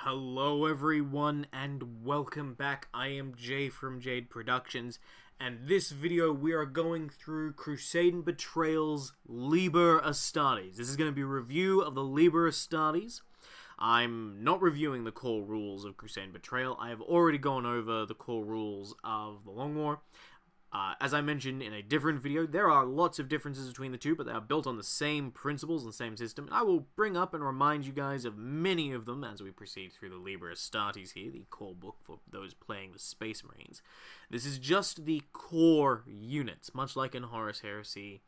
Hello everyone and welcome back. I am Jay from JAAD Productions, and this video we are going through Crusade Betrayal's Libre Astartes. This is going to be a review of the Libre Astartes. I'm not reviewing the core rules of Crusade Betrayal. I have already gone over the core rules of the Long War. As I mentioned in a different video, there are lots of differences between the two, but they are built on the same principles and the same system. I will bring up and remind you guys of many of them as we proceed through the Libre Astartes here, the core book for those playing the Space Marines. This is just the core units, much like in Horus Heresy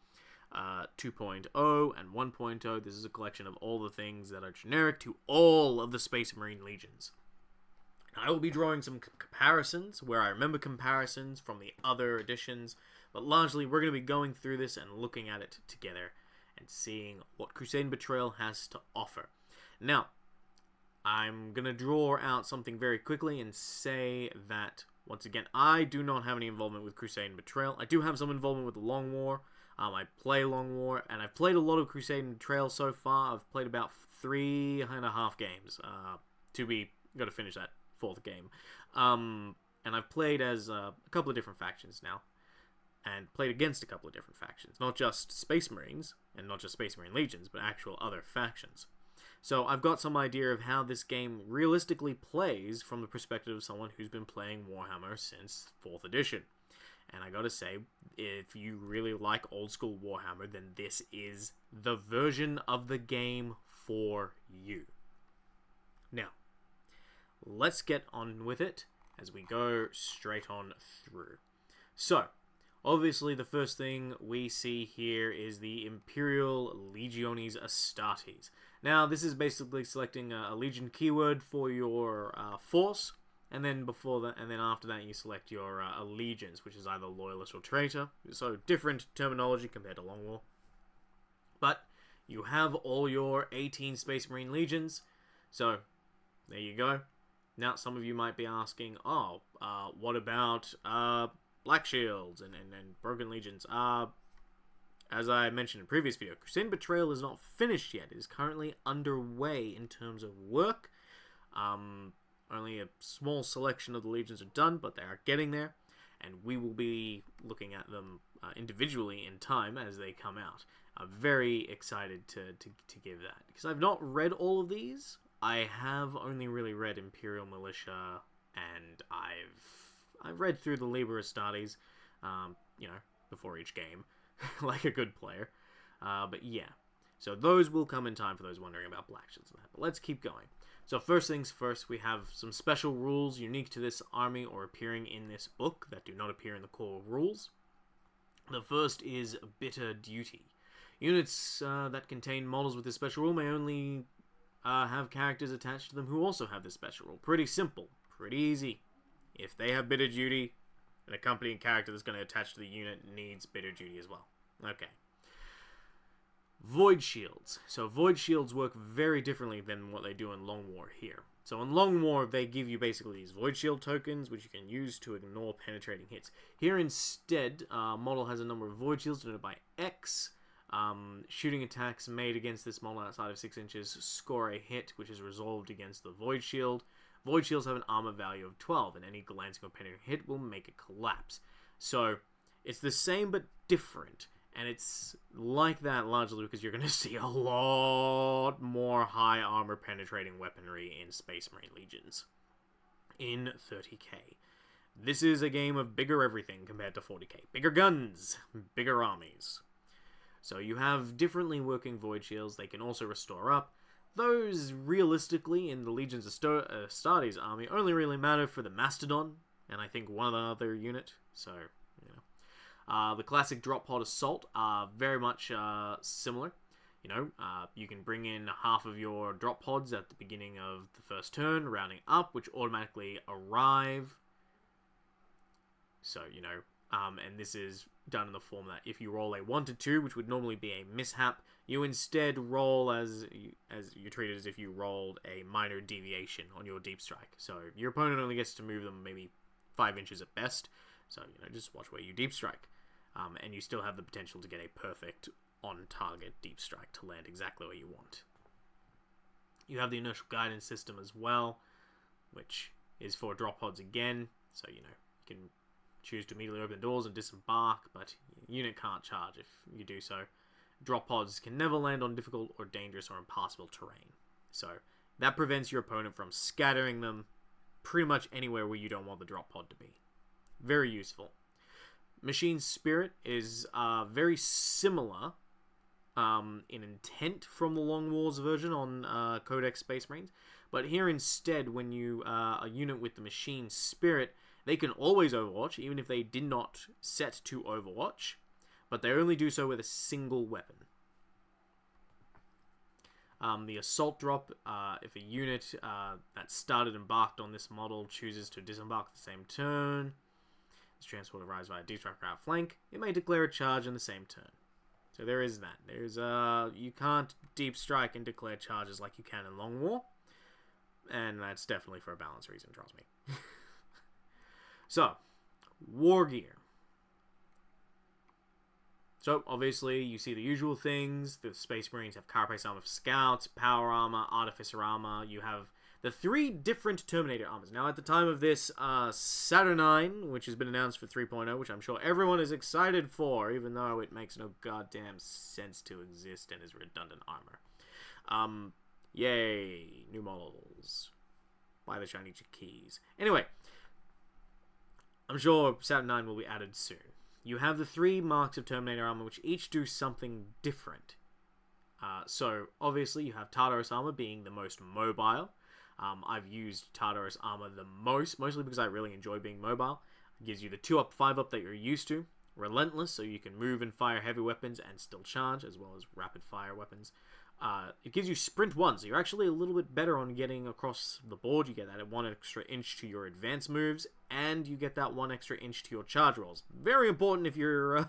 2.0 and 1.0. This is a collection of all the things that are generic to all of the Space Marine legions. I will be drawing some comparisons, where I remember comparisons from the other editions, but largely we're going to be going through this and looking at it together and seeing what Crusade Betrayal has to offer. Now, I'm going to draw out something very quickly and say that, once again, I do not have any involvement with Crusade Betrayal. I do have some involvement with the Long War. I play Long War, and I've played a lot of Crusade Betrayal so far. I've played about 3.5 games. Got to finish that 4th game. And I've played as a couple of different factions now, and played against a couple of different factions. Not just Space Marines, and not just Space Marine Legions, but actual other factions. So I've got some idea of how this game realistically plays from the perspective of someone who's been playing Warhammer since 4th edition. And I gotta say, if you really like old school Warhammer, then this is the version of the game for you. Now, let's get on with it as we go straight on through. So, obviously the first thing we see here is the Imperial Legiones Astartes. Now, this is basically selecting a Legion keyword for your force, and then after that you select your allegiance, which is either loyalist or traitor. So, different terminology compared to Long War. But you have all your 18 Space Marine Legions, so there you go. Now, some of you might be asking, what about Black Shields and Broken Legions? As I mentioned in a previous video, Crusade Betrayal is not finished yet. It is currently underway in terms of work. Only a small selection of the legions are done, but they are getting there. And we will be looking at them individually in time as they come out. I'm very excited to give that, because I've not read all of these. I have only really read Imperial Militia, and I've read through the Libre Astartes, before each game, like a good player. But yeah, so those will come in time for those wondering about Black Shields and that. But let's keep going. So first things first, we have some special rules unique to this army or appearing in this book that do not appear in the core rules. The first is Bitter Duty. Units that contain models with this special rule may only have characters attached to them who also have this special rule. Pretty simple. Pretty easy. If they have Bitter Duty, an accompanying character that's going to attach to the unit needs Bitter Duty as well. Okay. Void Shields. So Void Shields work very differently than what they do in Long War here. So in Long War, they give you basically these Void Shield tokens, which you can use to ignore penetrating hits. Here instead, model has a number of Void Shields denoted by X. Shooting attacks made against this model outside of 6 inches score a hit, which is resolved against the Void Shield. Void Shields have an armor value of 12, and any glancing or penetrating hit will make it collapse. So, it's the same but different, and it's like that largely because you're going to see a lot more high armor penetrating weaponry in Space Marine Legions in 30k. This is a game of bigger everything compared to 40k. Bigger guns, bigger armies. So you have differently working Void Shields. They can also restore up. Those, realistically, in the Legions of Astartes army, only really matter for the Mastodon, and I think one other unit. So, the classic drop pod assault are very much similar. You can bring in half of your drop pods at the beginning of the first turn, rounding up, which automatically arrive. So, and this is done in the form that if you roll a 1 to 2, which would normally be a mishap, you instead roll as you're treated as if you rolled a minor deviation on your deep strike. So your opponent only gets to move them maybe 5 inches at best. So just watch where you deep strike, and you still have the potential to get a perfect on-target deep strike to land exactly where you want. You have the inertial guidance system as well. which is for drop pods again. So, you know, you can choose to immediately open the doors and disembark, but your unit can't charge if you do so. Drop pods can never land on difficult or dangerous or impassable terrain. So that prevents your opponent from scattering them pretty much anywhere where you don't want the drop pod to be. Very useful. Machine Spirit is very similar in intent from the Long Wars version on Codex Space Marines, but here instead, when you a unit with the Machine Spirit, they can always Overwatch, even if they did not set to Overwatch, but they only do so with a single weapon. The Assault Drop, if a unit that started embarked on this model chooses to disembark the same turn, this transport arrives via deep strike or outflank, it may declare a charge in the same turn. So there is that. There's you can't deep strike and declare charges like you can in Long War, and that's definitely for a balance reason, trust me. So, War Gear. So, obviously, you see the usual things. The Space Marines have Carapace Armor for Scouts, Power Armor, Artificer Armor. You have the 3 different Terminator Armors. Now, at the time of this, Saturnine, which has been announced for 3.0, which I'm sure everyone is excited for, even though it makes no goddamn sense to exist and is redundant armor. Yay, new models. Buy the shiny keys. Anyway, I'm sure Saturnine will be added soon. You have the 3 marks of Terminator Armor, which each do something different. So, obviously, you have Tartarus Armor being the most mobile. I've used Tartarus Armor the most, mostly because I really enjoy being mobile. It gives you the 2-up, 5-up that you're used to. Relentless, so you can move and fire heavy weapons and still charge, as well as rapid fire weapons. It gives you Sprint 1, so you're actually a little bit better on getting across the board. You get that 1 extra inch to your advanced moves, and you get that 1 extra inch to your charge rolls. Very important if you're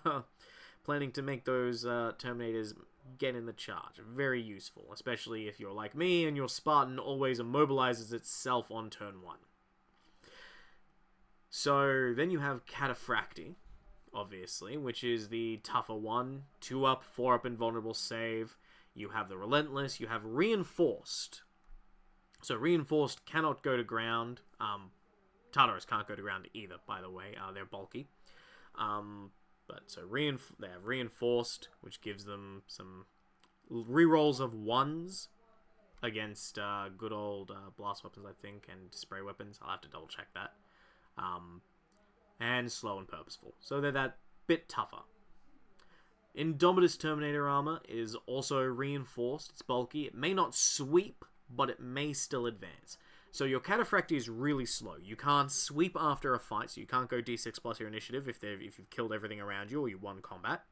planning to make those Terminators get in the charge. Very useful, especially if you're like me and your Spartan always immobilizes itself on turn 1. So then you have Cataphracti, obviously, which is the tougher one. 2-up, 4-up invulnerable save. You have the Relentless, you have Reinforced. So Reinforced cannot go to ground. Tartarus can't go to ground either, by the way. They're bulky. But so they have Reinforced, which gives them some rerolls of 1s against good old blast weapons, I think, and spray weapons. I'll have to double check that. And Slow and Purposeful. So they're that bit tougher. Indomitus Terminator Armor is also Reinforced. It's bulky. It may not sweep, but it may still advance. So your Cataphracti is really slow. You can't sweep after a fight, so you can't go D6 plus your initiative if you've killed everything around you or you won combat.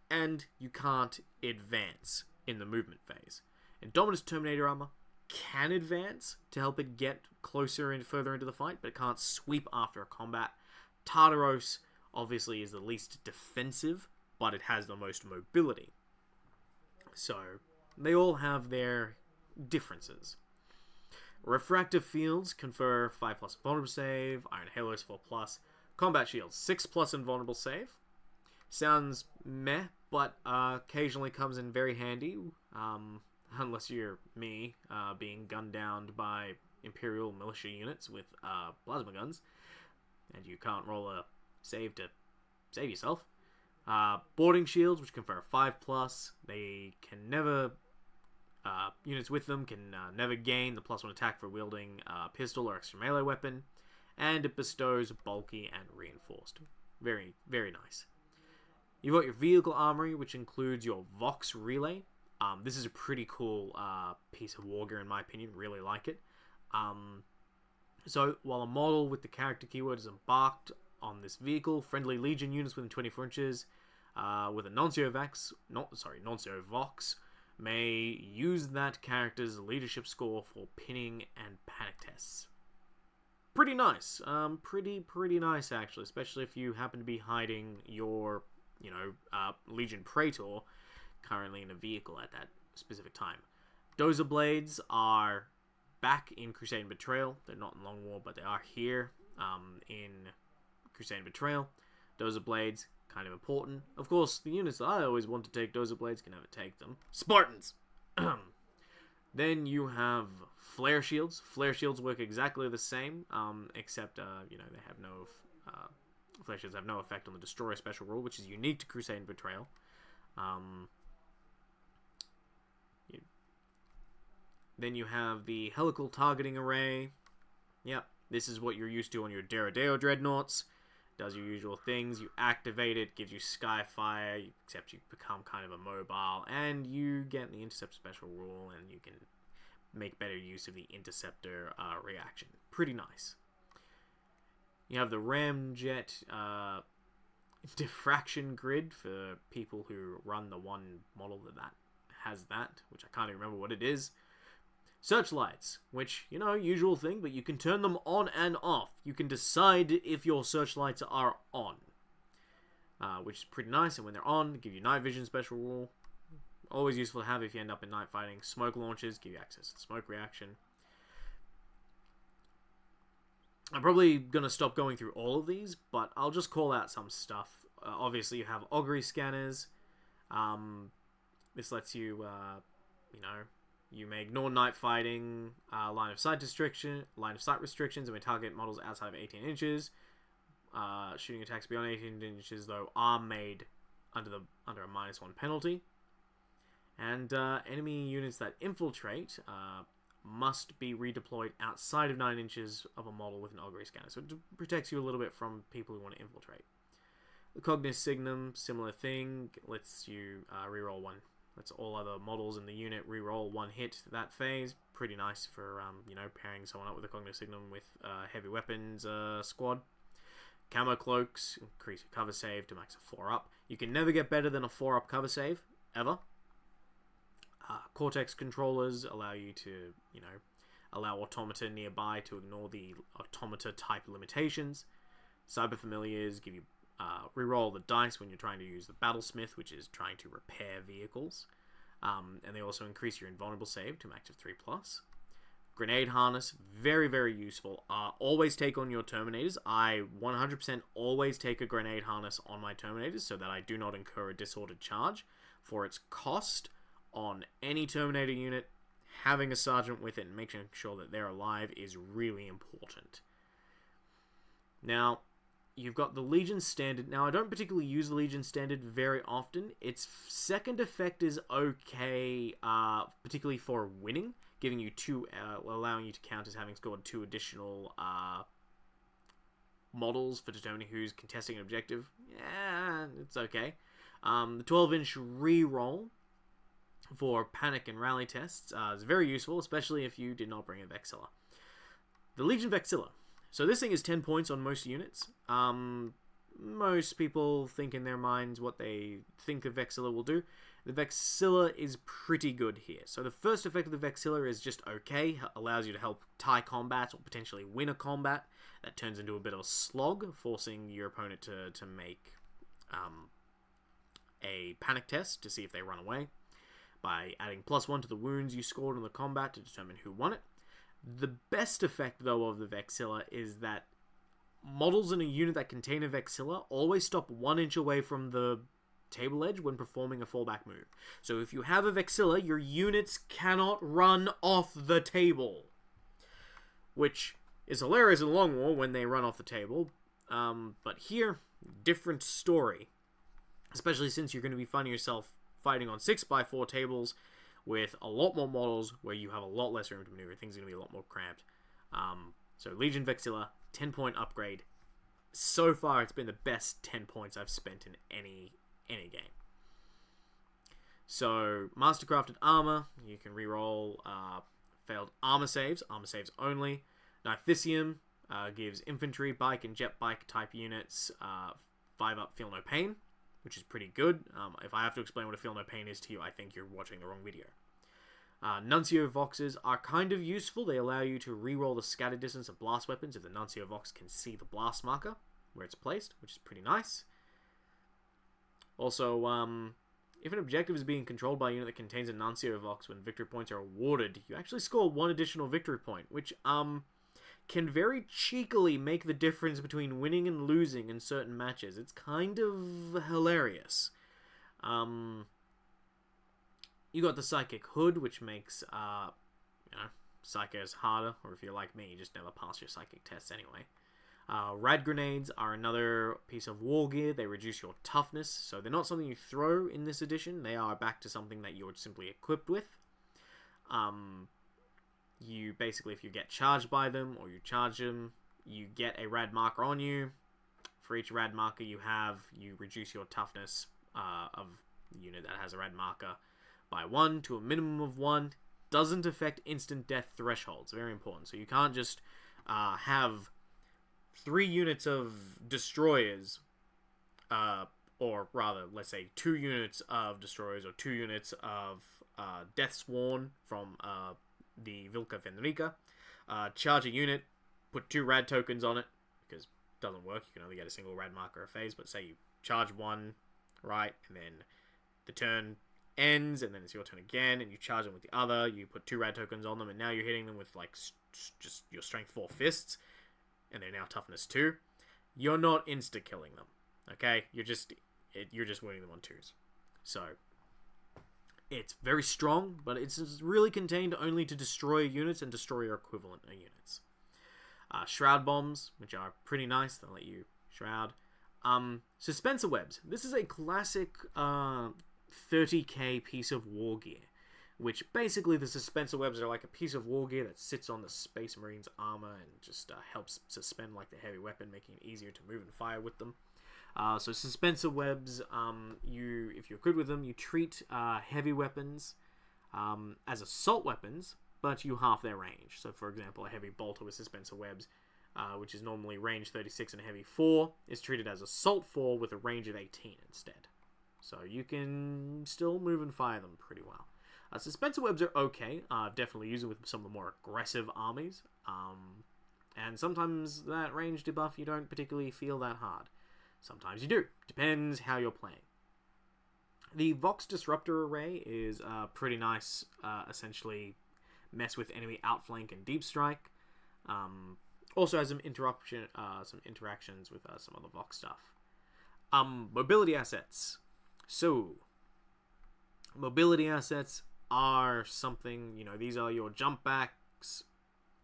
And you can't advance in the movement phase. Indomitus Terminator Armor can advance to help it get closer and further into the fight, but it can't sweep after a combat. Tartaros obviously is the least defensive, but it has the most mobility. So, they all have their differences. Refractive Fields confer 5+ invulnerable save, Iron Halos 4+, Combat Shields 6+ invulnerable save. Sounds meh, but occasionally comes in very handy, unless you're me, being gunned down by Imperial militia units with plasma guns, and you can't roll a save to save yourself. Boarding Shields, which confer 5+. They can never... units with them can never gain the +1 attack for wielding a pistol or extra melee weapon. And it bestows bulky and reinforced. Very, very nice. You've got your Vehicle Armory, which includes your Vox Relay. This is a pretty cool piece of war gear, in my opinion. Really like it. So, while a model with the character keyword is embarked on this vehicle, friendly Legion units within 24 inches with a Nuncio Vox may use that character's leadership score for pinning and panic tests. Pretty nice. Pretty nice, actually, especially if you happen to be hiding your, Legion Praetor currently in a vehicle at that specific time. Dozer Blades are back in Crusade Betrayal. They're not in Long War, but they are here in Crusade Betrayal. Dozer Blades, kind of important. Of course, the units that I always want to take Dozer Blades can never take them. Spartans! Then you have flare shields. Flare shields work exactly the same, except you know, they have no flare shields have no effect on the destroyer special rule, which is unique to Crusade Betrayal. Then you have the helical targeting array. Yep, this is what you're used to on your Deradeo Dreadnoughts. Does your usual things. You activate it, gives you Skyfire, except you become kind of immobile, and you get the Intercept special rule, and you can make better use of the Interceptor reaction. Pretty nice. You have the Ramjet diffraction grid for people who run the one model that has that, which I can't even remember what it is. Searchlights, which, you know, usual thing, but you can turn them on and off. You can decide if your searchlights are on, which is pretty nice. And when they're on, give you night vision special rule. Always useful to have if you end up in night fighting. Smoke launchers give you access to the smoke reaction. I'm probably going to stop going through all of these, but I'll just call out some stuff. Obviously, you have augury scanners. This lets you, you know, you may ignore night fighting, line of sight restrictions, and we target models outside of 18 inches. Shooting attacks beyond 18 inches, though, are made under a -1 penalty. And enemy units that infiltrate must be redeployed outside of 9 inches of a model with an augury scanner. So it protects you a little bit from people who want to infiltrate. The Cognis Signum, similar thing, lets you reroll one. Lets all other models in the unit reroll one hit that phase. Pretty nice for, you know, pairing someone up with a Cognis Signum with heavy weapons squad. Camo Cloaks, increase your cover save to max a 4-up. You can never get better than a 4-up cover save, ever. Cortex controllers allow you to, you know, allow automata nearby to ignore the automata type limitations. Cyber Familiars give you reroll the dice when you're trying to use the Battlesmith, which is trying to repair vehicles. And they also increase your invulnerable save to max of 3+. Grenade Harness, very, very useful. Always take on your Terminators. I 100% always take a Grenade Harness on my Terminators so that I do not incur a disordered charge. For its cost on any Terminator unit, having a Sergeant with it and making sure that they're alive is really important. Now, you've got the Legion Standard. Now, I don't particularly use the Legion Standard very often. Its second effect is okay, particularly for winning, giving you allowing you to count as having scored 2 additional models for determining who's contesting an objective. Yeah, it's okay. The 12-inch reroll for panic and rally tests is very useful, especially if you did not bring a Vexilla. The Legion Vexilla. So this thing is 10 points on most units. Most people think in their minds what they think the Vexilla will do. The Vexilla is pretty good here. So the first effect of the Vexilla is just okay. Allows you to help tie combat or potentially win a combat. That turns into a bit of a slog, forcing your opponent to make a panic test to see if they run away, by adding +1 to the wounds you scored in the combat to determine who won it. The best effect, though, of the Vexilla is that models in a unit that contain a Vexilla always stop 1 inch away from the table edge when performing a fallback move. So if you have a Vexilla, your units cannot run off the table, which is hilarious in Long War when they run off the table. But here, different story, especially since you're going to be finding yourself fighting on 6x4 tables with a lot more models where you have a lot less room to maneuver. Things are going to be a lot more cramped. So Legion Vexilla, 10-point upgrade. So far, it's been the best 10 points I've spent in any game. So, Mastercrafted Armor, you can reroll failed armor saves only. Knifisium gives infantry, bike, and jet bike type units 5-up Feel No Pain, which is pretty good. If I have to explain what a Feel No Pain is to you, I think you're watching the wrong video. Nuncio Voxes are kind of useful. They allow you to reroll the scatter distance of blast weapons if the Nuncio Vox can see the blast marker where it's placed, which is pretty nice. Also, if an objective is being controlled by a unit that contains a Nuncio Vox when victory points are awarded, you actually score 1 additional victory point, which can very cheekily make the difference between winning and losing in certain matches. It's kind of hilarious. You got the Psychic Hood, which makes know, Psycho is harder, or if you're like me, you just never pass your psychic tests anyway. Rad grenades are another piece of war gear. They reduce your toughness, so they're not something you throw in this edition. They are back to something that you're simply equipped with. You basically, if you get charged by them, or you charge them, you get a rad marker on you. For each rad marker you have, you reduce your toughness of the unit that has a rad marker by 1 to a minimum of 1. Doesn't affect instant death thresholds. Very important. So you can't just have 3 units of destroyers, or rather, let's say 2 units of destroyers or 2 units of Death Sworn from the Vilca Fenrica. Charge a unit, put 2 rad tokens on it, because it doesn't work. You can only get a single rad marker a phase, but say you charge 1, right, and then the turn ends, and then it's your turn again, and you charge them with the other, you put 2 rad tokens on them, and now you're hitting them with, like, just your strength 4 fists, and they're now toughness 2. You're not insta-killing them, okay? You're just winning them on 2s. So, it's very strong, but it's really contained only to destroy units and destroy your equivalent units. Shroud bombs, which are pretty nice, they'll let you shroud. Suspensor webs. This is a classic 30k piece of war gear, which basically the suspensor webs are like a piece of war gear that sits on the Space Marine's armor and just helps suspend like the heavy weapon, making it easier to move and fire with them. So suspensor webs, if you're good with them, you treat heavy weapons as assault weapons, but you half their range. So for example, a heavy bolter with suspensor webs, which is normally range 36 and heavy 4, is treated as assault 4 with a range of 18 instead. So you can still move and fire them pretty well. Suspensor webs are okay. I've definitely used them with some of the more aggressive armies. And sometimes that range debuff you don't particularly feel that hard. Sometimes you do. Depends how you're playing. The Vox Disruptor Array is pretty nice. Essentially, mess with enemy outflank and deep strike. Also has some interactions with some other Vox stuff. Mobility assets. So, mobility assets are something, these are your jump backs,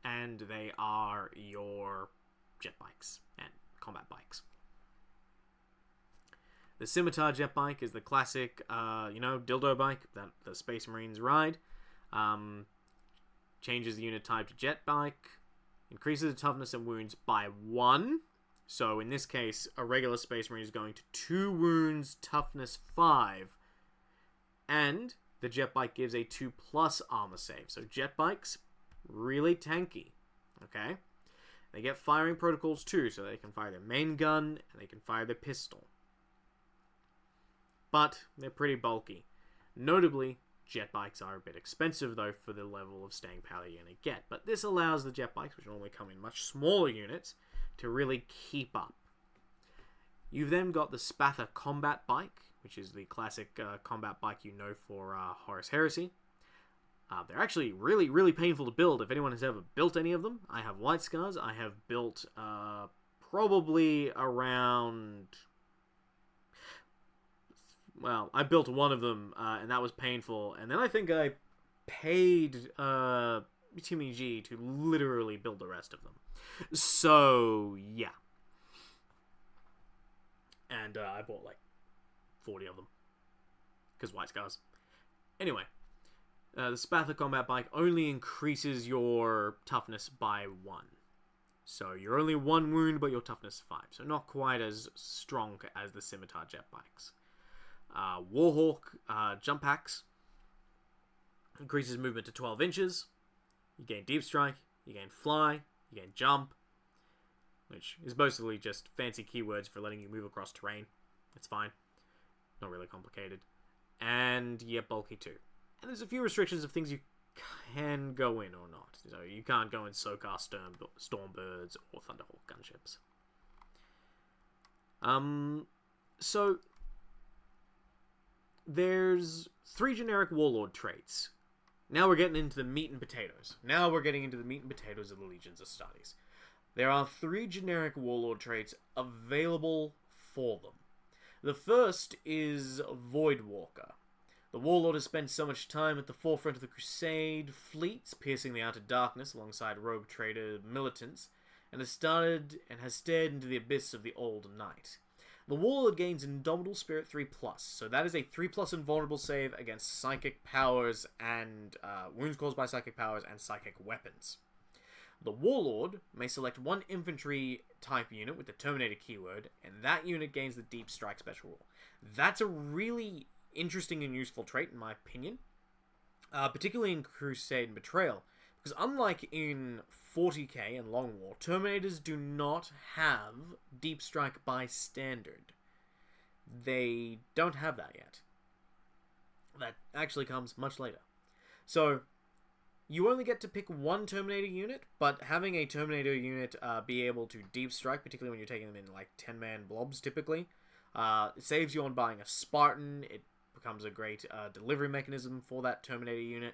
and they are your jet bikes and combat bikes. The Scimitar jet bike is the classic, dildo bike that the Space Marines ride. Changes the unit type to jet bike. Increases the toughness and wounds by 1. So in this case, a regular Space Marine is going to 2 wounds, toughness 5. And the jet bike gives a 2+ armor save. So jet bikes, really tanky. Okay? They get firing protocols too, so they can fire their main gun and they can fire their pistol. But they're pretty bulky. Notably, jet bikes are a bit expensive though for the level of staying power you're going to get. But this allows the jet bikes, which normally come in much smaller units, to really keep up. You've then got the Spatha Combat Bike, which is the classic combat bike you know for Horus Heresy. They're actually really, really painful to build if anyone has ever built any of them. I have White Scars. I have built probably around... Well, I built one of them, and that was painful. And then I think I paid Timmy G to literally build the rest of them. So, yeah. And I bought like 40 of them. Because White Scars. Anyway. The Spatha Combat Bike only increases your toughness by 1. So you're only 1 wound, but your toughness 5. So not quite as strong as the Scimitar jet bikes. Warhawk jump packs increases movement to 12 inches. You gain deep strike, you gain fly, you gain jump, which is basically just fancy keywords for letting you move across terrain. It's fine. Not really complicated. And yeah, bulky too. And there's a few restrictions of things you can go in or not. So you can't go in SOCAR Stormbirds or Thunderhawk gunships. So there's 3 generic Warlord traits. Now we're getting into the meat and potatoes. Now we're getting into the meat and potatoes of the Legions Astartes. There are 3 generic Warlord traits available for them. The first is Voidwalker. The Warlord has spent so much time at the forefront of the Crusade fleets, piercing the outer darkness alongside rogue trader militants, and has stared into the abyss of the Old Night. The Warlord gains Indomitable Spirit 3+, so that is a 3+ invulnerable save against psychic powers and wounds caused by psychic powers and psychic weapons. The Warlord may select one infantry type unit with the Terminator keyword, and that unit gains the Deep Strike special rule. That's a really interesting and useful trait, in my opinion, particularly in Crusade Betrayal, because unlike in 40k and Long War, Terminators do not have Deep Strike by standard. They don't have that yet. That actually comes much later. So, you only get to pick one Terminator unit, but having a Terminator unit be able to Deep Strike, particularly when you're taking them in like 10-man blobs typically, it saves you on buying a Spartan. It becomes a great delivery mechanism for that Terminator unit.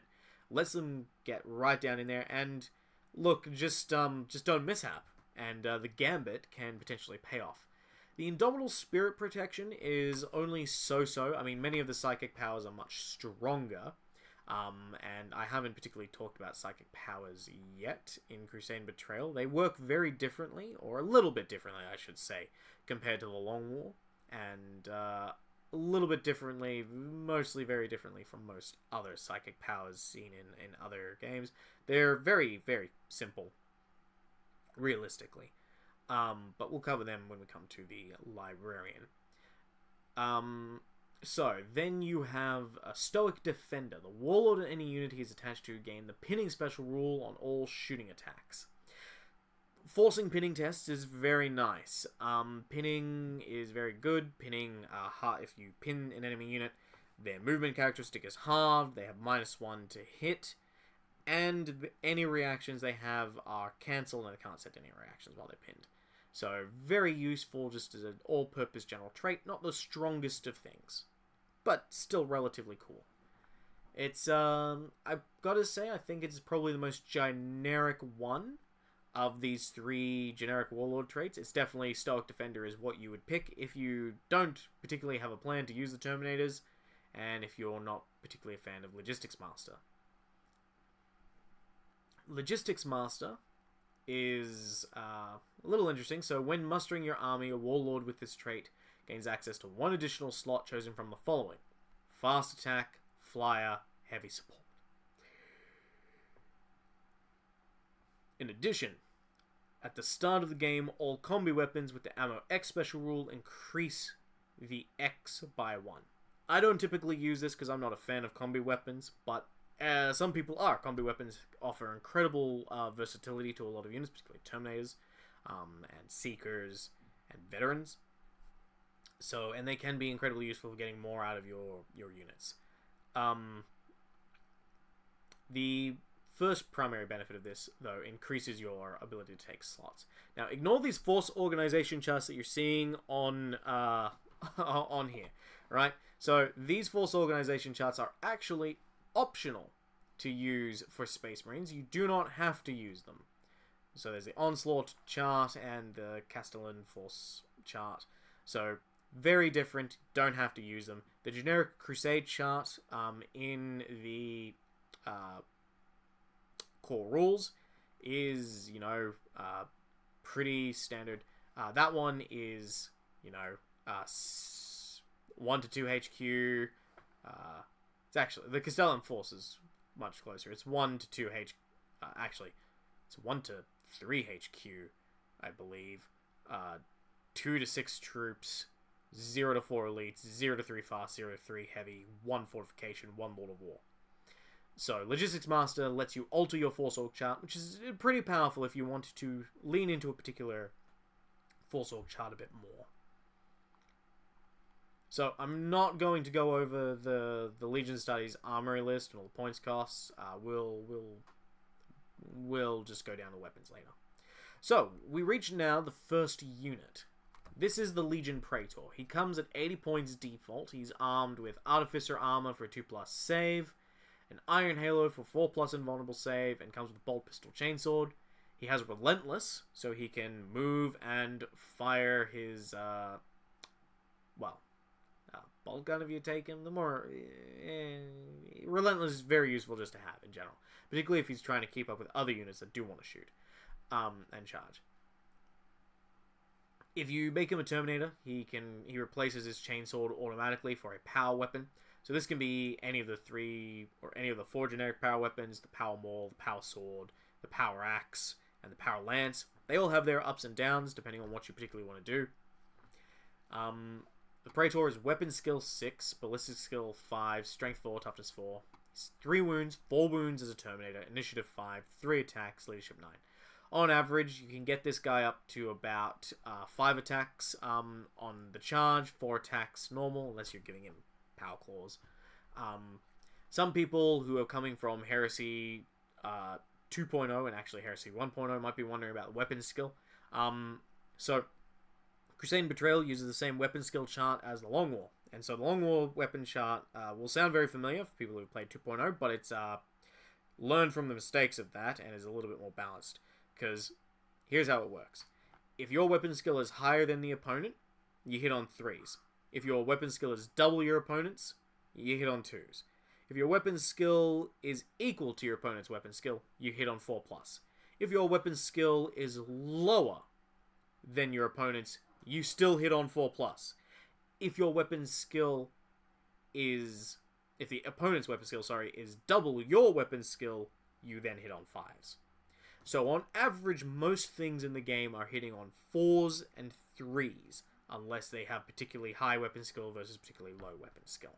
Lets them get right down in there, and look, just don't mishap, and the Gambit can potentially pay off. The Indomitable Spirit protection is only so-so. I mean, many of the psychic powers are much stronger, and I haven't particularly talked about psychic powers yet in Crusade Betrayal. They work very differently, or a little bit differently, I should say, compared to the Long War, and a little bit differently, mostly very differently from most other psychic powers seen in other games. They're very, very simple, realistically. But we'll cover them when we come to the Librarian. So, then you have a Stoic Defender. The Warlord and any unit he is attached to gain the pinning special rule on all shooting attacks. Forcing pinning tests is very nice. Pinning is very good. Pinning, if you pin an enemy unit, their movement characteristic is halved, they have -1 to hit, and any reactions they have are cancelled, and they can't set any reactions while they're pinned. So, very useful just as an all-purpose general trait. Not the strongest of things, but still relatively cool. It's, I've got to say, I think it's probably the most generic one of these three generic Warlord traits. It's definitely Stoic Defender is what you would pick if you don't particularly have a plan to use the Terminators, and if you're not particularly a fan of Logistics Master. Logistics Master is a little interesting. So when mustering your army, a Warlord with this trait gains access to one additional slot chosen from the following: Fast Attack, Flyer, Heavy Support. In addition, at the start of the game, all combi weapons with the Ammo X special rule increase the X by 1. I don't typically use this because I'm not a fan of combi weapons, but some people are. Combi weapons offer incredible versatility to a lot of units, particularly Terminators, and Seekers, and Veterans. So, and they can be incredibly useful for getting more out of your units. The first primary benefit of this, though, increases your ability to take slots. Now, ignore these force organization charts that you're seeing on on here, right? So, these force organization charts are actually optional to use for Space Marines. You do not have to use them. So, there's the Onslaught chart and the Castellan Force chart. So, very different. Don't have to use them. The generic Crusade chart in the core rules is, pretty standard. That one is, 1 to 2 HQ. It's actually, the Castellan Force is much closer. It's 1 to 2 actually, it's 1 to 3 HQ, I believe. 2 to 6 troops, 0 to 4 elites, 0 to 3 fast, 0 to 3 heavy, 1 fortification, 1 Lord of War. So, Logistics Master lets you alter your Force Org chart, which is pretty powerful if you want to lean into a particular Force Org chart a bit more. So, I'm not going to go over the Legion Studies armory list and all the points costs. We'll just go down to weapons later. So, we reach now the first unit. This is the Legion Praetor. He comes at 80 points default. He's armed with Artificer Armor for a 2+ save, an Iron Halo for 4+ invulnerable save, and comes with Bolt Pistol Chainsword. He has Relentless, so he can move and fire his, bolt gun if you take him, the more... Relentless is very useful just to have in general. Particularly if he's trying to keep up with other units that do want to shoot and charge. If you make him a Terminator, he replaces his chainsword automatically for a power weapon. So this can be any of the 3 or any of the 4 generic power weapons, the power maul, the power sword, the power axe, and the power lance. They all have their ups and downs depending on what you particularly want to do. The Praetor is weapon skill 6, ballistic skill 5, strength 4, toughness 4. It's 3 wounds, 4 wounds as a Terminator, initiative 5, 3 attacks, leadership 9. On average, you can get this guy up to about 5 attacks on the charge, 4 attacks normal, unless you're giving him power claws. Some people who are coming from Heresy 2.0 and actually Heresy 1.0 might be wondering about the weapon skill. So, Crusade Betrayal uses the same weapon skill chart as the Long War. And so the Long War weapon chart will sound very familiar for people who have played 2.0, but it's learned from the mistakes of that and is a little bit more balanced. Because here's how it works. If your weapon skill is higher than the opponent, you hit on 3s. If your weapon skill is double your opponent's, you hit on 2s. If your weapon skill is equal to your opponent's weapon skill, you hit on 4+. If your weapon skill is lower than your opponent's, you still hit on 4+. If your weapon skill is... If the opponent's weapon skill, is double your weapon skill, you then hit on 5s. So on average, most things in the game are hitting on 4s and 3s, unless they have particularly high weapon skill versus particularly low weapon skill.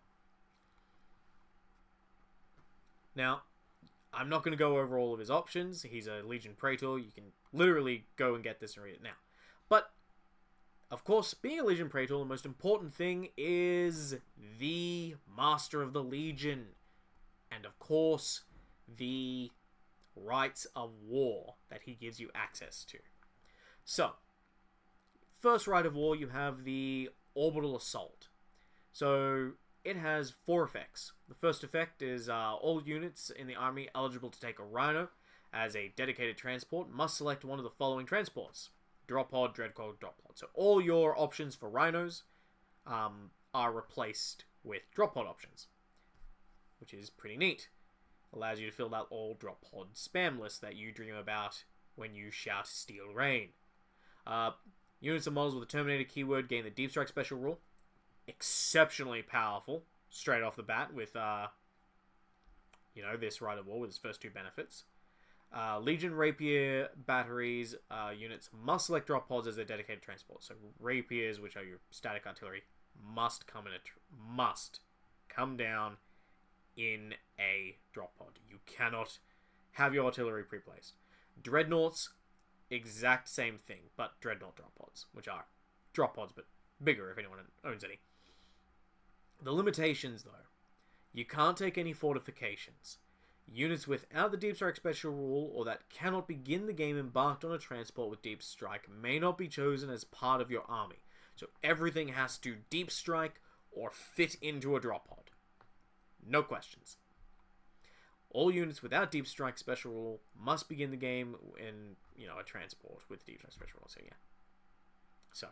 Now, I'm not going to go over all of his options. He's a Legion Praetor. You can literally go and get this and read it now. But, of course, being a Legion Praetor, the most important thing is the Master of the Legion. And, of course, the rights of war that he gives you access to. So, first right of war, you have the Orbital Assault. So, it has 4 effects. The first effect is all units in the army eligible to take a Rhino as a dedicated transport must select one of the following transports. Drop Pod, Dreadclaw, Drop Pod. So all your options for Rhinos are replaced with Drop Pod options, which is pretty neat. Allows you to fill out all Drop Pod spam lists that you dream about when you shout Steel Rain. Units and models with the Terminator keyword gain the Deep Strike special rule. Exceptionally powerful, straight off the bat, with, this Rite of War with its first 2 benefits. Legion Rapier batteries units must select drop pods as their dedicated transport. So Rapiers, which are your static artillery, must come down in a drop pod. You cannot have your artillery pre-placed. Dreadnoughts, exact same thing, but Dreadnought drop pods, which are drop pods, but bigger if anyone owns any. The limitations, though. You can't take any fortifications. Units without the Deep Strike special rule or that cannot begin the game embarked on a transport with Deep Strike may not be chosen as part of your army. So everything has to Deep Strike or fit into a drop pod. No questions. All units without Deep Strike special rule must begin the game in, a transport with Deep Strike special rule. So yeah. So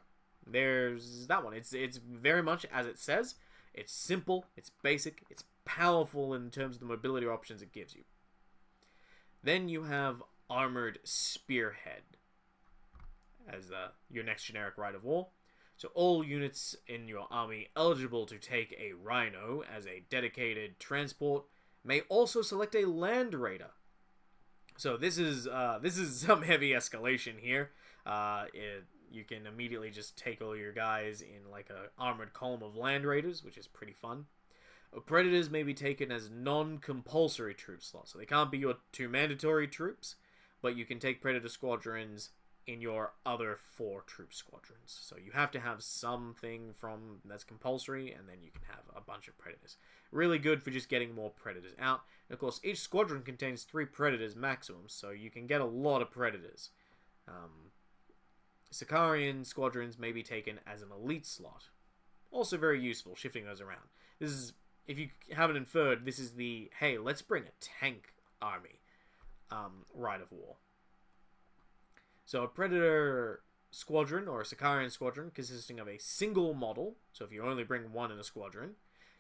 there's that one. It's very much as it says. It's simple, it's basic, it's powerful in terms of the mobility options it gives you. Then you have Armored Spearhead as your next generic Rite of War. So all units in your army eligible to take a Rhino as a dedicated transport may also select a Land Raider. So this is some heavy escalation here. You can immediately just take all your guys in like a armored column of Land Raiders, which is pretty fun. Predators may be taken as non-compulsory troop slots, so they can't be your 2 mandatory troops, but you can take Predator squadrons in your other 4 troop squadrons. So you have to have something that's compulsory, and then you can have a bunch of Predators. Really good for just getting more Predators out. And of course, each squadron contains 3 Predators maximum, so you can get a lot of Predators. Sicarian squadrons may be taken as an elite slot. Also very useful, shifting those around. This is, if you haven't inferred, this is the, hey, let's bring a tank army Rite of War. So a Predator squadron or a Sicarian squadron consisting of a single model, so if you only bring one in a squadron,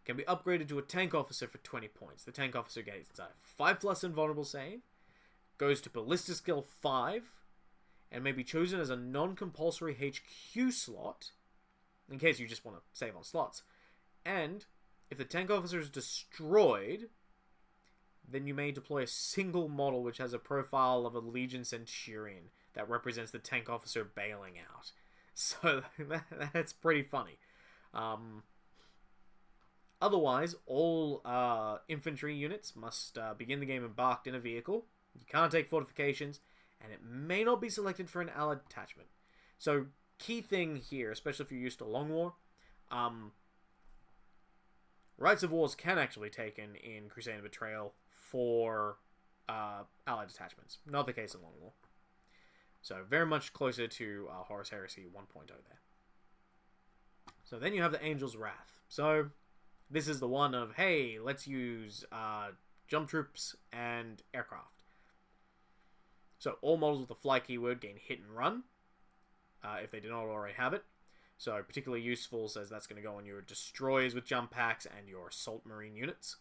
can be upgraded to a tank officer for 20 points. The tank officer gets a 5+ invulnerable save, goes to ballista skill 5, and may be chosen as a non-compulsory HQ slot, in case you just want to save on slots. And if the tank officer is destroyed, then you may deploy a single model which has a profile of a Legion Centurion that represents the tank officer bailing out. So that's pretty funny. Otherwise, all infantry units must begin the game embarked in a vehicle. You can't take fortifications, and it may not be selected for an allied detachment. So, key thing here, especially if you're used to Long War, Rites of Wars can actually be taken in Crusade Betrayal for allied detachments. Not the case in Long War. So, very much closer to Horus Heresy 1.0 there. So, then you have the Angel's Wrath. So, this is the one of, hey, let's use jump troops and aircraft. So all models with the fly keyword gain hit and run, if they do not already have it. So particularly useful, says that's going to go on your destroyers with jump packs and your assault marine units.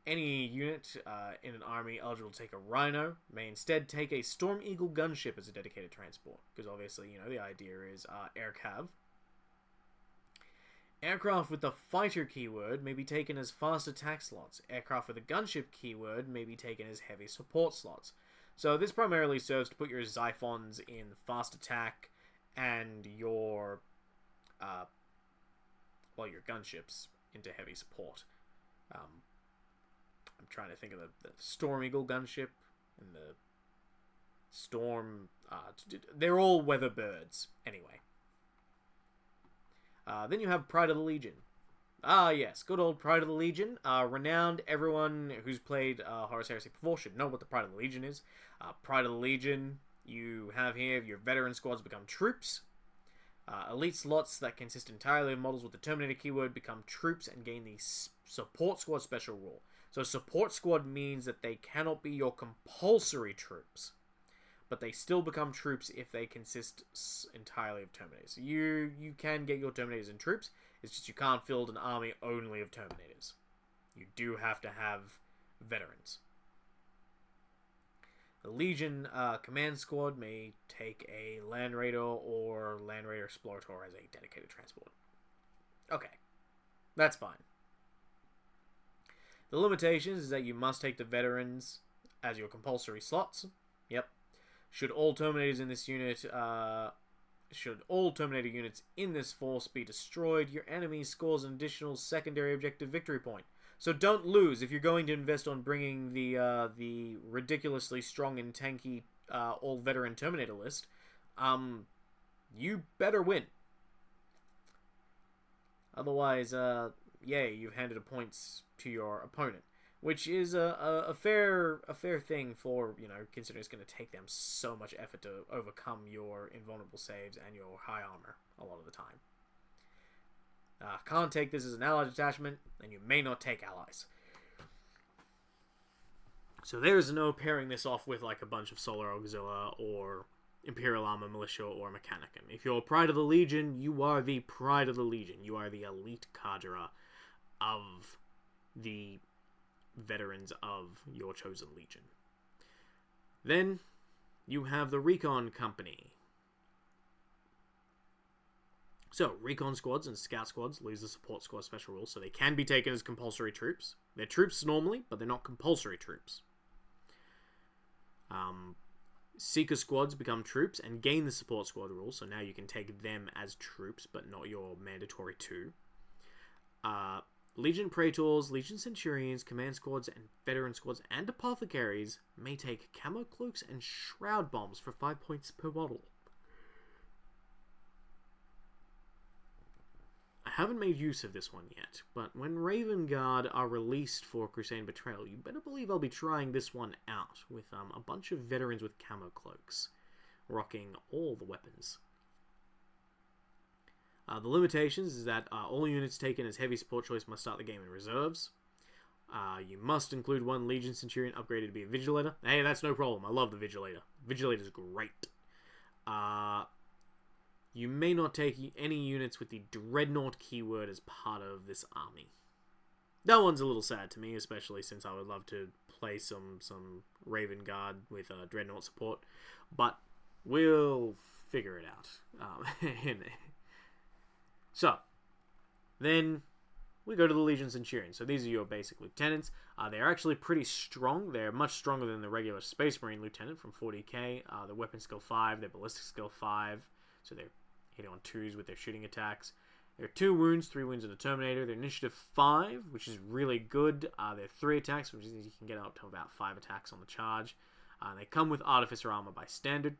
Any unit in an army eligible to take a Rhino may instead take a Storm Eagle gunship as a dedicated transport, because obviously, you know, the idea is air cav. Aircraft with the fighter keyword may be taken as fast attack slots. Aircraft with the gunship keyword may be taken as heavy support slots. So this primarily serves to put your Xiphons in fast attack and your your gunships into heavy support. I'm trying to think of the Storm Eagle gunship and the Storm... they're all weather birds, anyway. Then you have Pride of the Legion. Yes, good old Pride of the Legion. Renowned, everyone who's played Horus Heresy before should know what the Pride of the Legion is. Pride of the Legion, you have here your veteran squads become troops. Elite slots that consist entirely of models with the Terminator keyword become troops and gain the support squad special rule. So support squad means that they cannot be your compulsory troops, but they still become troops if they consist entirely of Terminators. You can get your Terminators and troops, it's just you can't field an army only of Terminators. You do have to have veterans. The Legion Command Squad may take a Land Raider or Land Raider Explorator as a dedicated transport. Okay, that's fine. The limitations is that you must take the veterans as your compulsory slots. Yep. Should all Terminators in this unit, should all Terminator units in this force be destroyed, your enemy scores an additional secondary objective victory point. So don't lose if you're going to invest on bringing the ridiculously strong and tanky all-veteran Terminator list. You better win. Otherwise, yeah, you've handed a points to your opponent. Which is a fair thing for, you know, considering it's going to take them so much effort to overcome your invulnerable saves and your high armor a lot of the time. Can't take this as an allied detachment, and you may not take allies. So there's no pairing this off with like a bunch of Solar Auxilia or Imperial Armor Militia or Mechanicum. If you're Pride of the Legion, you are the Pride of the Legion. You are the elite cadre of the veterans of your chosen legion. Then you have the Recon Company. So, Recon squads and Scout squads lose the support squad special rule, so they can be taken as compulsory troops. They're troops normally, but they're not compulsory troops. Seeker squads become troops and gain the support squad rule, so now you can take them as troops, but not your mandatory two. Legion Praetors, Legion Centurions, Command Squads, and Veteran Squads, and Apothecaries may take Camo Cloaks and Shroud Bombs for 5 points per model. I haven't made use of this one yet, but when Raven Guard are released for Crusade Betrayal, you better believe I'll be trying this one out with a bunch of veterans with Camo Cloaks, rocking all the weapons. The limitations is that all units taken as heavy support choice must start the game in reserves. You must include one Legion Centurion upgraded to be a Vigilator. Hey, that's no problem. I love the Vigilator. Vigilator's great. You may not take any units with the Dreadnought keyword as part of this army. That one's a little sad to me, especially since I would love to play some Raven Guard with Dreadnought support, but we'll figure it out. So, then we go to the Legion Centurion. So these are your basic lieutenants. They're actually pretty strong. They're much stronger than the regular Space Marine lieutenant from 40k. Their weapon skill 5, their ballistic skill 5, so they're hitting on 2s with their shooting attacks. They're 2 wounds, 3 wounds in the Terminator. Their initiative 5, which is really good. They're 3 attacks, which means you can get up to about 5 attacks on the charge. They come with Artificer Armor by standard.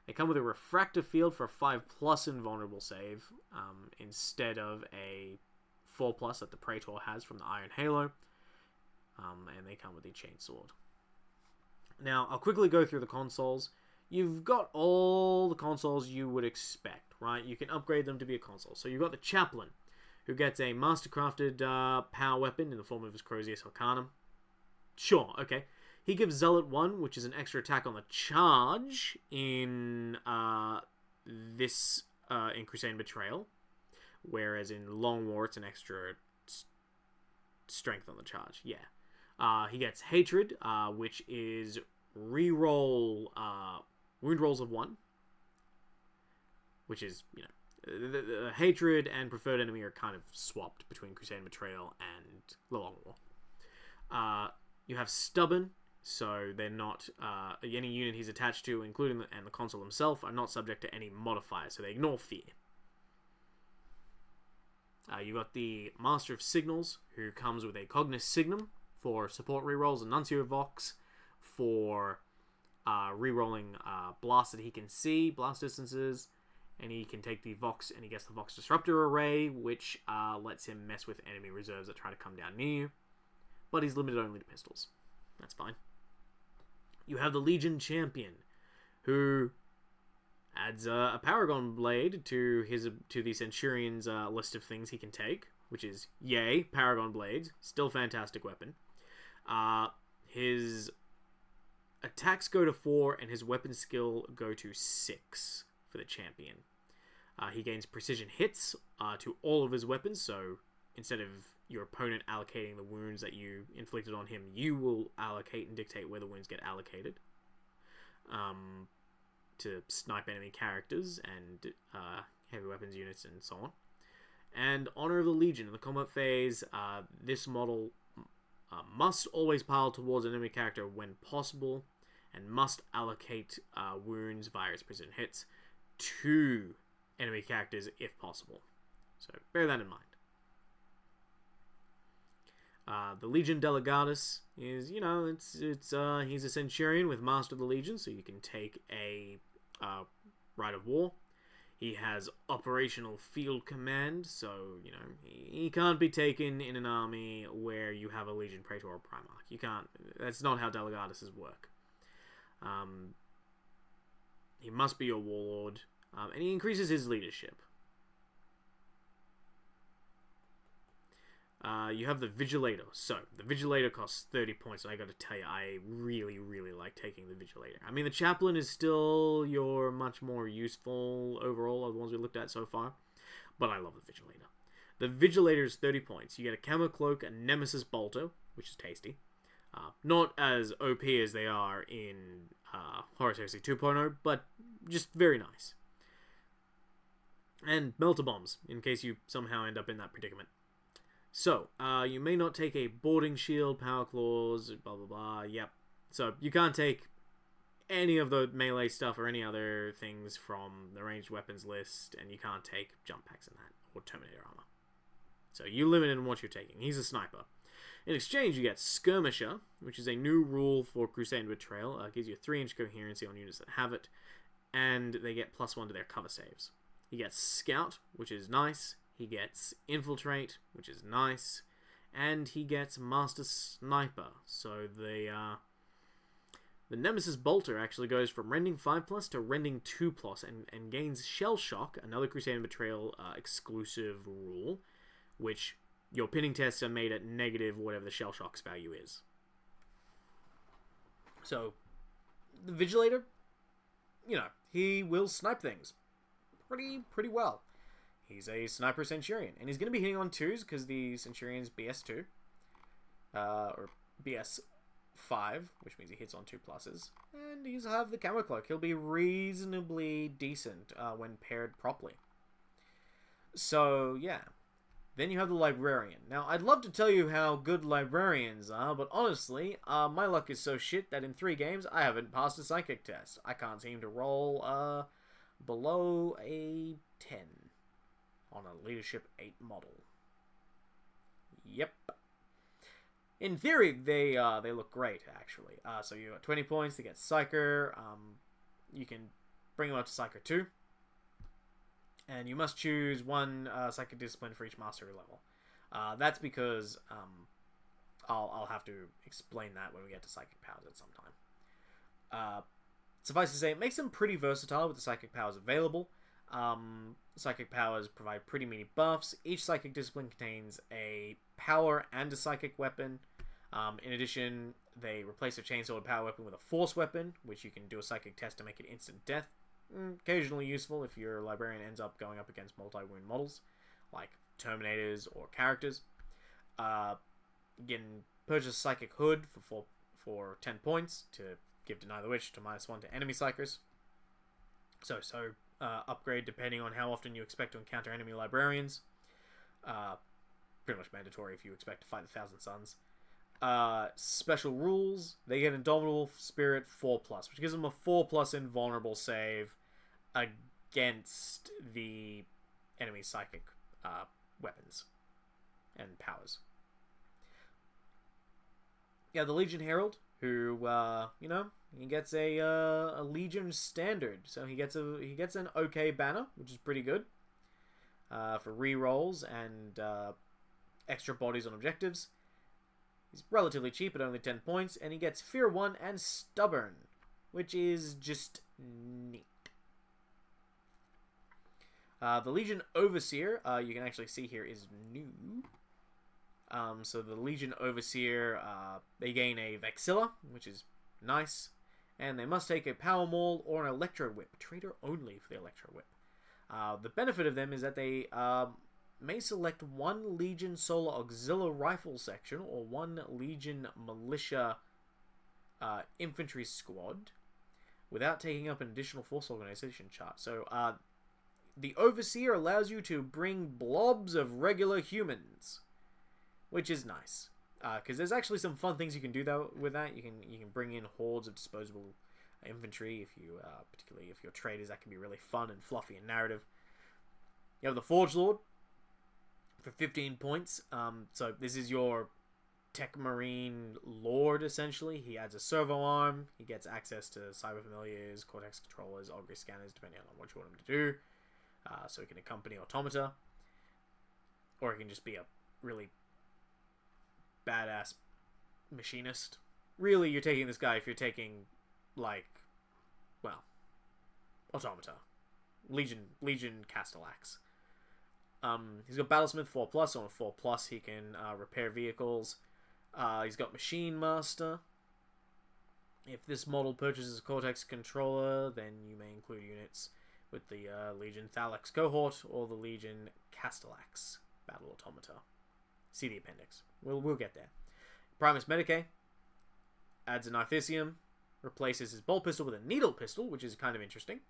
They come with a Refractive Field for a 5+ invulnerable save, instead of a 4+ that the Praetor has from the Iron Halo. And they come with the Chainsword. Now, I'll quickly go through the consoles. You've got all the consoles you would expect, right? You can upgrade them to be a console. So you've got the Chaplain, who gets a mastercrafted power weapon in the form of his Crozius Arcanum. Sure, okay. He gives Zealot 1, which is an extra attack on the charge in in Crusade Betrayal. Whereas in Long War, it's an extra strength on the charge. Yeah. He gets Hatred, which is reroll wound rolls of 1. Which is, you know, the Hatred and Preferred Enemy are kind of swapped between Crusade Betrayal and the Long War. You have Stubborn, so they're not, any unit he's attached to, including the console himself, are not subject to any modifiers, so they ignore fear. You got the Master of Signals, who comes with a Cognis Signum for support rerolls, and Nuncio Vox for rerolling blasts that he can see, blast distances, and he can take the Vox, and he gets the Vox Disruptor Array, which lets him mess with enemy reserves that try to come down near you. But he's limited only to pistols. That's fine. You have the Legion Champion, who adds a Paragon Blade to the Centurion's list of things he can take, which is, yay, Paragon Blades. Still fantastic weapon. His attacks go to 4, and his weapon skill go to 6 for the Champion. He gains precision hits to all of his weapons, so instead of your opponent allocating the wounds that you inflicted on him, you will allocate and dictate where the wounds get allocated. To snipe enemy characters and heavy weapons units and so on. And Honor of the Legion. In the combat phase, this model must always pile towards an enemy character when possible, and must allocate wounds via its precision hits to enemy characters if possible. So bear that in mind. The Legion Delegatus is, you know, he's a Centurion with Master of the Legion, so you can take a Rite of War. He has Operational Field Command, so, you know, he can't be taken in an army where you have a Legion Praetor or Primarch. You can't, that's not how Delegatuses work. He must be your Warlord, and he increases his leadership. You have the Vigilator. So, the Vigilator costs 30 points, and I gotta tell you, I really, really like taking the Vigilator. I mean, the Chaplain is still your much more useful overall of the ones we looked at so far, but I love the Vigilator. The Vigilator is 30 points. You get a Camo Cloak, a Nemesis Bolter, which is tasty. Not as OP as they are in Horus Heresy 2.0, but just very nice. And Melter Bombs, in case you somehow end up in that predicament. So, you may not take a Boarding Shield, Power Claws, blah blah blah, yep. So, you can't take any of the melee stuff or any other things from the ranged weapons list, and you can't take jump packs in that, or Terminator armor. So, you're limited in what you're taking. He's a sniper. In exchange, you get Skirmisher, which is a new rule for Crusade Betrayal. Gives you a 3-inch coherency on units that have it, and they get +1 to their cover saves. You get Scout, which is nice. He gets Infiltrate, which is nice, and he gets Master Sniper. So the Nemesis Bolter actually goes from Rending 5+ to Rending 2+, and gains Shell Shock, another Crusade Betrayal exclusive rule, which your pinning tests are made at negative whatever the Shell Shock's value is. So, the Vigilator, you know, he will snipe things pretty well. He's a sniper Centurion, and he's going to be hitting on 2s because the Centurion's BS2, or BS5, which means he hits on 2 pluses, and he's have the camo cloak. He'll be reasonably decent when paired properly. So yeah, then you have the Librarian. Now, I'd love to tell you how good Librarians are, but honestly, my luck is so shit that in 3 games I haven't passed a psychic test. I can't seem to roll below a 10 on a Leadership 8 model. Yep. In theory, they look great, actually. So you got 20 points to get Psyker. You can bring them up to Psyker 2. And you must choose 1 Psychic Discipline for each Mastery level. That's because I'll have to explain that when we get to Psychic Powers at some time. Suffice to say, it makes them pretty versatile with the Psychic Powers available. Psychic Powers provide pretty meaty buffs. Each Psychic Discipline contains a power and a Psychic weapon. In addition, they replace a Chainsword power weapon with a Force weapon, which you can do a Psychic test to make it instant death. Occasionally useful if your Librarian ends up going up against multi-wound models, like Terminators or characters. You can purchase Psychic Hood for 10 points to give Deny the Witch to -1 to enemy Psychers. So upgrade depending on how often you expect to encounter enemy Librarians. Pretty much mandatory if you expect to fight the Thousand Suns. Special rules, they get Indomitable Spirit 4+, which gives them a 4+ invulnerable save against the enemy psychic weapons and powers. Yeah, the Legion Herald, who he gets a Legion standard, so he gets an okay banner, which is pretty good for rerolls and extra bodies on objectives. He's relatively cheap at only 10 points, and he gets Fear 1 and Stubborn, which is just neat. The Legion Overseer, you can actually see here, is new. So the Legion Overseer, they gain a Vexilla, which is nice, and they must take a Power Maul or an Electro Whip. Trader only for the Electro Whip. The benefit of them is that they may select 1 Legion Solar Auxiliary Rifle section or 1 Legion Militia Infantry Squad without taking up an additional force organization chart. So the Overseer allows you to bring blobs of regular humans, which is nice. Because there's actually some fun things you can do with that. You can bring in hordes of disposable infantry, particularly if you're traders. That can be really fun and fluffy and narrative. You have the Forge Lord for 15 points. So this is your Tech Marine Lord, essentially. He adds a servo arm. He gets access to Cyber Familiars, Cortex Controllers, Augury Scanners, depending on what you want him to do. So he can accompany Automata. Or he can just be a really badass machinist. Really, you're taking this guy if you're taking, Automata. Legion Castellax. He's got Battlesmith 4+. On a 4+, he can repair vehicles. He's got Machine Master. If this model purchases a Cortex controller, then you may include units with the Legion Thalax cohort or the Legion Castellax Battle Automata. See the appendix. We'll get there. Primus Medicae adds an Arthesium, replaces his bolt pistol with a needle pistol, which is kind of interesting.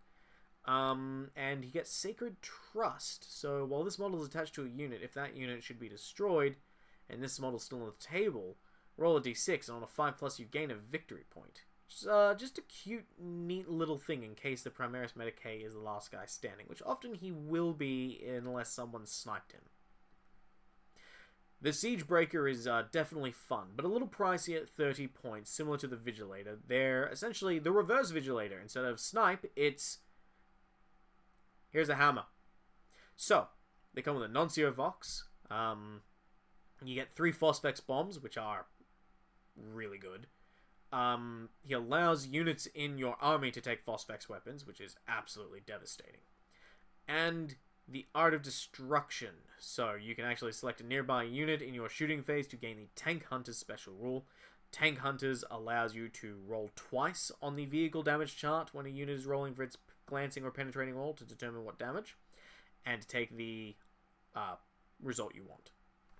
And he gets Sacred Trust. So while this model is attached to a unit, if that unit should be destroyed, and this model's still on the table, roll a d6, and on a 5+, you gain a victory point. Just a cute, neat little thing in case the Primaris Medicae is the last guy standing, which often he will be unless someone sniped him. The Siegebreaker is definitely fun, but a little pricey at 30 points, similar to the Vigilator. They're essentially the reverse Vigilator. Instead of snipe, it's here's a hammer. So, they come with a non-zero Vox. You get 3 Phosphex bombs, which are really good. He allows units in your army to take Phosphex weapons, which is absolutely devastating. And the Art of Destruction. So, you can actually select a nearby unit in your shooting phase to gain the Tank Hunters special rule. Tank Hunters allows you to roll twice on the vehicle damage chart when a unit is rolling for its glancing or penetrating roll to determine what damage, and to take the result you want.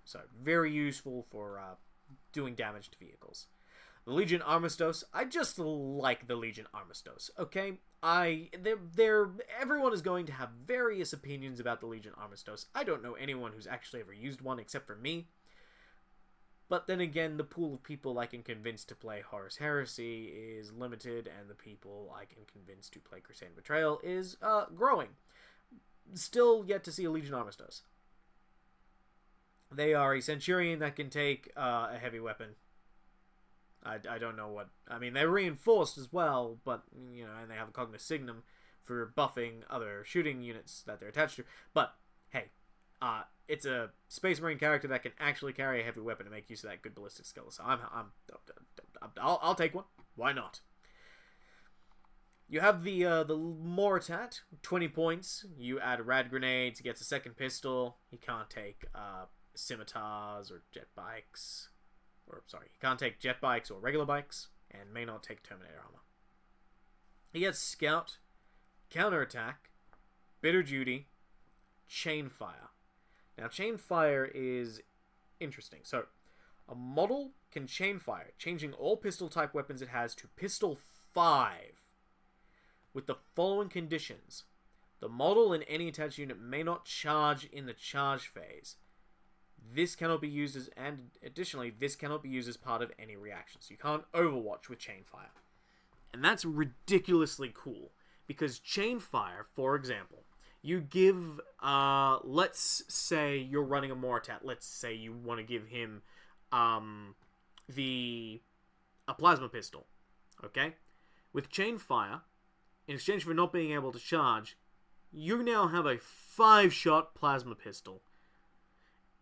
So, very useful for doing damage to vehicles. The Legion Armistice, I just like the Legion Armistice, okay? Everyone is going to have various opinions about the Legion Armistice. I don't know anyone who's actually ever used one except for me. But then again, the pool of people I can convince to play Horus Heresy is limited, and the people I can convince to play Crusade Betrayal is growing. Still yet to see a Legion Armistice. They are a Centurion that can take a heavy weapon. I don't know what... I mean, they're reinforced as well, but, you know, and they have a Cognoscignum for buffing other shooting units that they're attached to. But, hey, it's a Space Marine character that can actually carry a heavy weapon to make use of that good ballistic skill. So I'll take one. Why not? You have the Moritat, 20 points. You add Rad Grenades, he gets a second pistol. He can't take scimitars or jet bikes. Or, sorry, he can't take jet bikes or regular bikes, and may not take Terminator armor. He gets Scout, Counterattack, Bitter Duty, Chain Fire. Now, Chain Fire is interesting. So, a model can Chain Fire, changing all pistol-type weapons it has to Pistol 5, with the following conditions. The model and any attached unit may not charge in the charge phase. This cannot be used as, and additionally, this cannot be used as part of any reaction. So you can't Overwatch with Chain Fire. And that's ridiculously cool. Because Chain Fire, for example, you give, let's say you're running a Moritat. Let's say you want to give him, a Plasma Pistol. Okay? With Chain Fire, in exchange for not being able to charge, you now have a 5-shot Plasma Pistol.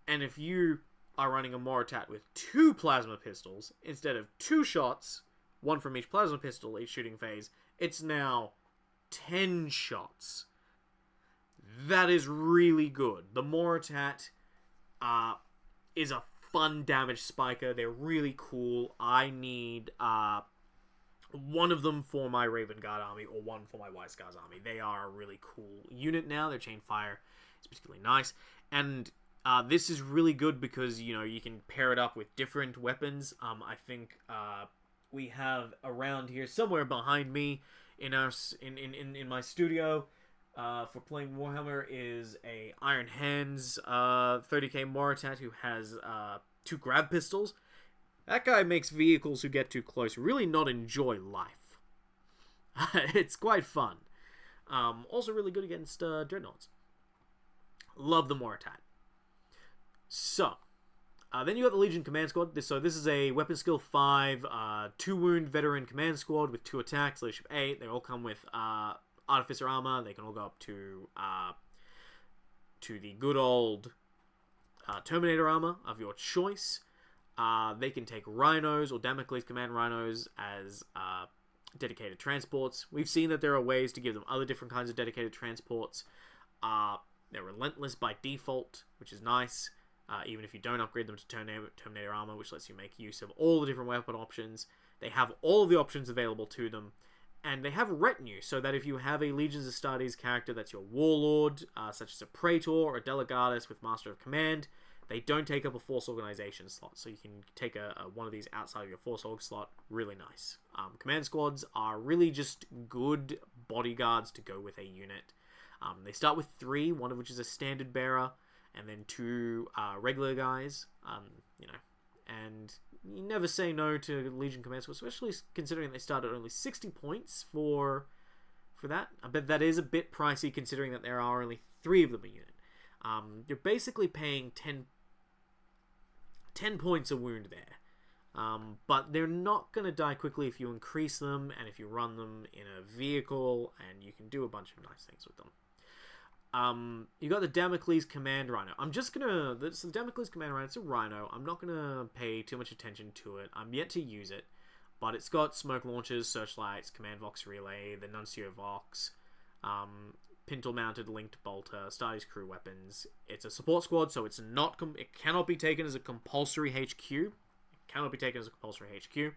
And if you are running a Moritat with 2 Plasma Pistols, instead of 2 shots, 1 from each Plasma Pistol each shooting phase, it's now 10 shots. That is really good. The Moritat is a fun damage spiker. They're really cool. I need one of them for my Raven Guard army or one for my White Scars army. They are a really cool unit now. Their Chain Fire is particularly nice. And this is really good because, you know, you can pair it up with different weapons. I think we have around here, somewhere behind me in my studio for playing Warhammer, is a Iron Hands 30k Moritat who has 2 grab pistols. That guy makes vehicles who get too close really not enjoy life. It's quite fun. Also really good against Dreadnoughts. Love the Moritat. So, then you got the Legion Command Squad. So this is a Weapon Skill 5, 2 Wound Veteran Command Squad with 2 attacks, Leadership 8. They all come with Artificer Armor. They can all go up to the good old Terminator Armor of your choice. They can take Rhinos or Damocles Command Rhinos as dedicated transports. We've seen that there are ways to give them other different kinds of dedicated transports. They're relentless by default, which is nice. Even if you don't upgrade them to Terminator Armor, which lets you make use of all the different weapon options. They have all of the options available to them. And they have Retinue, so that if you have a Legions Astartes character that's your Warlord, such as a Praetor or a Delegatus with Master of Command, they don't take up a Force Organization slot. So you can take one of these outside of your Force Org slot. Really nice. Command Squads are really just good bodyguards to go with a unit. They start with 3, one of which is a Standard Bearer, and then 2 regular guys, you know, and you never say no to Legion Command Squad, especially considering they start at only 60 points for that. I bet that is a bit pricey considering that there are only 3 of them a unit. You're basically paying 10 points a wound there. But they're not going to die quickly if you increase them and if you run them in a vehicle, and you can do a bunch of nice things with them. You got the Damocles Command Rhino. The Damocles Command Rhino, it's a Rhino. I'm not gonna pay too much attention to it. I'm yet to use it, but it's got smoke launchers, searchlights, Command Vox Relay, the Nuncio Vox, pintle-mounted linked bolter, Astartes crew weapons. It's a support squad, so it cannot be taken as a compulsory HQ. It cannot be taken as a compulsory HQ.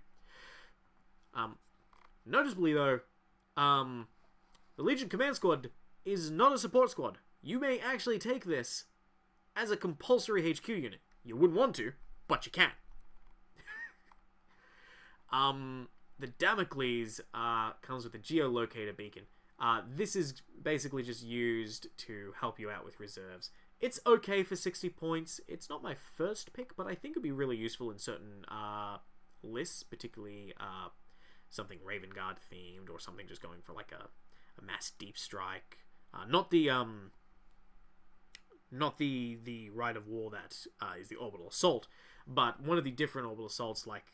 Noticeably though, the Legion Command Squad is not a support squad. You may actually take this as a compulsory HQ unit. You wouldn't want to, but you can. The Damocles comes with a geolocator beacon. This is basically just used to help you out with reserves. It's okay for 60 points. It's not my first pick, but I think it'd be really useful in certain lists, particularly something Raven Guard themed, or something just going for like a mass deep strike. Not the Rite of War that is the Orbital Assault, but one of the different Orbital Assaults, like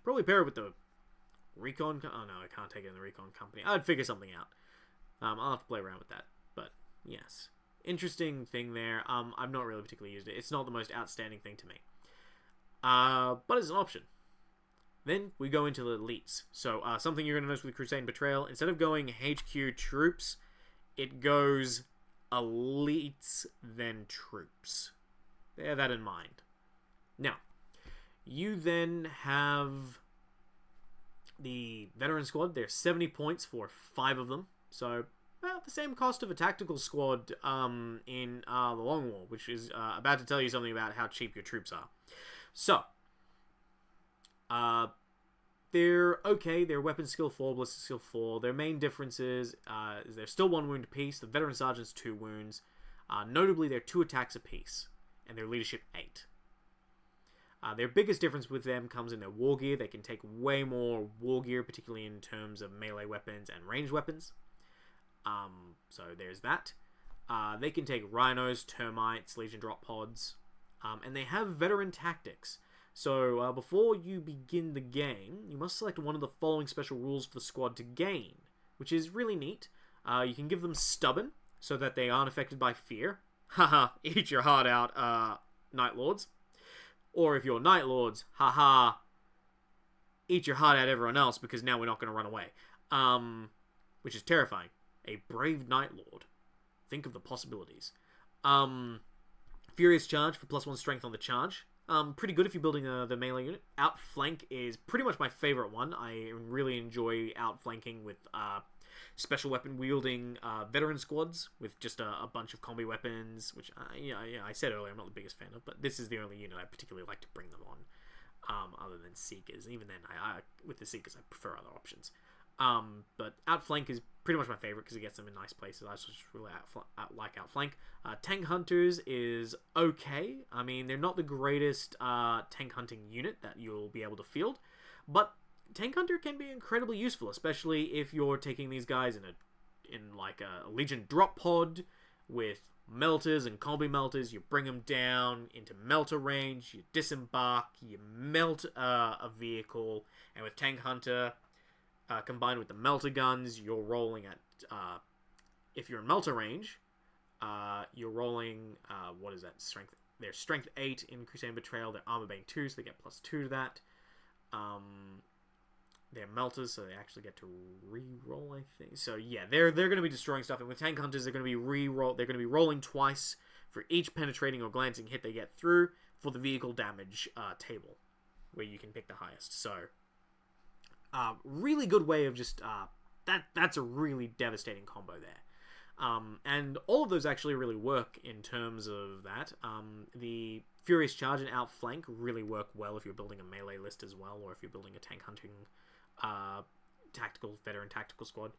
probably pair it with the Recon. Oh no, I can't take it in the Recon Company. I'd figure something out. I'll have to play around with that. But yes, interesting thing there. I've not really particularly used it. It's not the most outstanding thing to me. But it's an option. Then we go into the elites. So something you're going to notice with Crusade Betrayal, instead of going HQ troops, it goes elites then troops. Bear that in mind. Now, you then have the Veteran Squad. There's 70 points for 5 of them. So, about the same cost of a tactical squad in the Long War, which is about to tell you something about how cheap your troops are. So, they're okay. They're weapon skill 4, ballistic skill 4. Their main differences is they're still 1 wound apiece. The Veteran Sergeant's 2 wounds. Notably, they're 2 attacks apiece. And their leadership 8. Their biggest difference with them comes in their war gear. They can take way more war gear, particularly in terms of melee weapons and ranged weapons. So there's that. They can take rhinos, termites, legion drop pods. And they have veteran tactics. So before you begin the game, you must select one of the following special rules for the squad to gain, which is really neat. You can give them stubborn, so that they aren't affected by fear. Haha, eat your heart out, Night Lords. Or if you're Night Lords, haha, eat your heart out everyone else, because now we're not going to run away. Which is terrifying. A brave Night Lord. Think of the possibilities. Furious Charge for +1 strength on the charge. Pretty good if you're building the melee unit. Outflank is pretty much my favorite one. I really enjoy outflanking with special weapon wielding veteran squads with just a bunch of combi weapons, which I said earlier I'm not the biggest fan of, but this is the only unit I particularly like to bring them on, other than Seekers. Even then, with the Seekers I prefer other options. But Outflank is pretty much my favorite because it gets them in nice places. I just really like Outflank. Tank Hunters is okay. I mean, they're not the greatest tank hunting unit that you'll be able to field, but Tank Hunter can be incredibly useful, especially if you're taking these guys in like a Legion drop pod with melters and combi melters. You bring them down into melter range, you disembark, you melt a vehicle, and with Tank Hunter combined with the melter guns, you're rolling at if you're in melter range, you're rolling what is that strength? They're strength 8 in Crusade Betrayal. They're armor bane 2, so they get +2 to that. They're melters, so they actually get to re-roll, I think. So yeah, they're going to be destroying stuff, and with Tank Hunters, they're going to be They're going to be rolling twice for each penetrating or glancing hit they get through for the vehicle damage table, where you can pick the highest. So, really good way of just that's a really devastating combo there. And all of those actually really work in terms of that. The Furious Charge and Outflank really work well if you're building a melee list as well, or if you're building a tank hunting veteran tactical squad.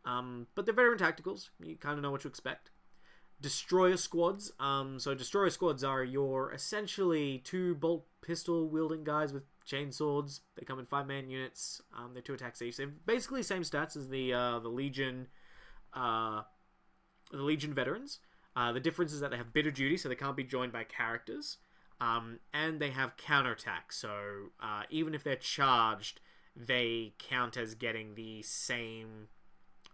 But they're veteran tacticals. You kind of know what to expect. Destroyer squads. So Destroyer squads are your essentially 2 bolt pistol wielding guys with chainswords. They come in 5-man units. They're 2 attacks each. They're basically the same stats as the Legion. The Legion veterans. The difference is that they have bitter duty, so they can't be joined by characters. And they have counterattack, so even if they're charged, they count as getting the same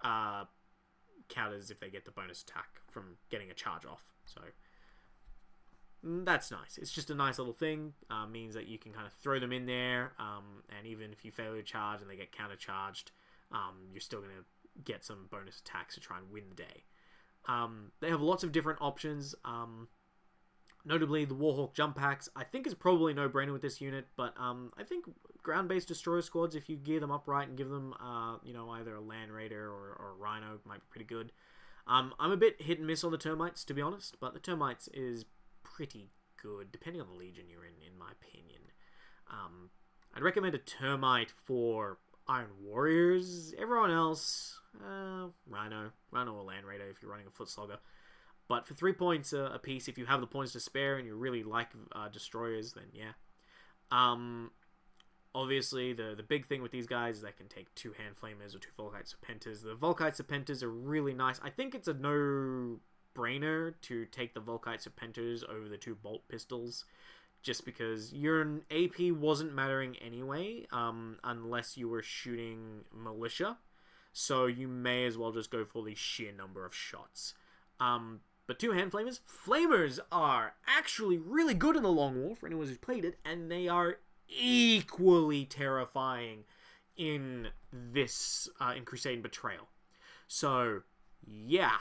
counters if they get the bonus attack from getting a charge off. So that's nice. It's just a nice little thing. Means that you can kind of throw them in there, and even if you fail to charge and they get countercharged, you're still going to get some bonus attacks to try and win the day. They have lots of different options. Notably, the Warhawk jump packs, I think, is probably a no-brainer with this unit, but I think ground-based destroyer squads, if you gear them up right and give them, either a Land Raider or a Rhino, might be pretty good. I'm a bit hit and miss on the Termites, to be honest, but the Termites is pretty good, depending on the Legion you're in my opinion. I'd recommend a Termite for Iron Warriors. Everyone else, Rhino or Land Raider if you're running a Foot Slugger. But for 3 points a piece, if you have the points to spare and you really like destroyers, then yeah. Obviously, the big thing with these guys is they can take 2 Hand Flamers or 2 Volkite Serpentas. The Volkite Serpentas are really nice. I think it's a no-brainer to take the Volkite Serpentas over the 2 Bolt Pistols, just because your AP wasn't mattering anyway, unless you were shooting Militia. So you may as well just go for the sheer number of shots. But 2 Hand Flamers? Flamers are actually really good in the Long War, for anyone who's played it, and they are equally terrifying in this, in Crusade Betrayal. So, yeah,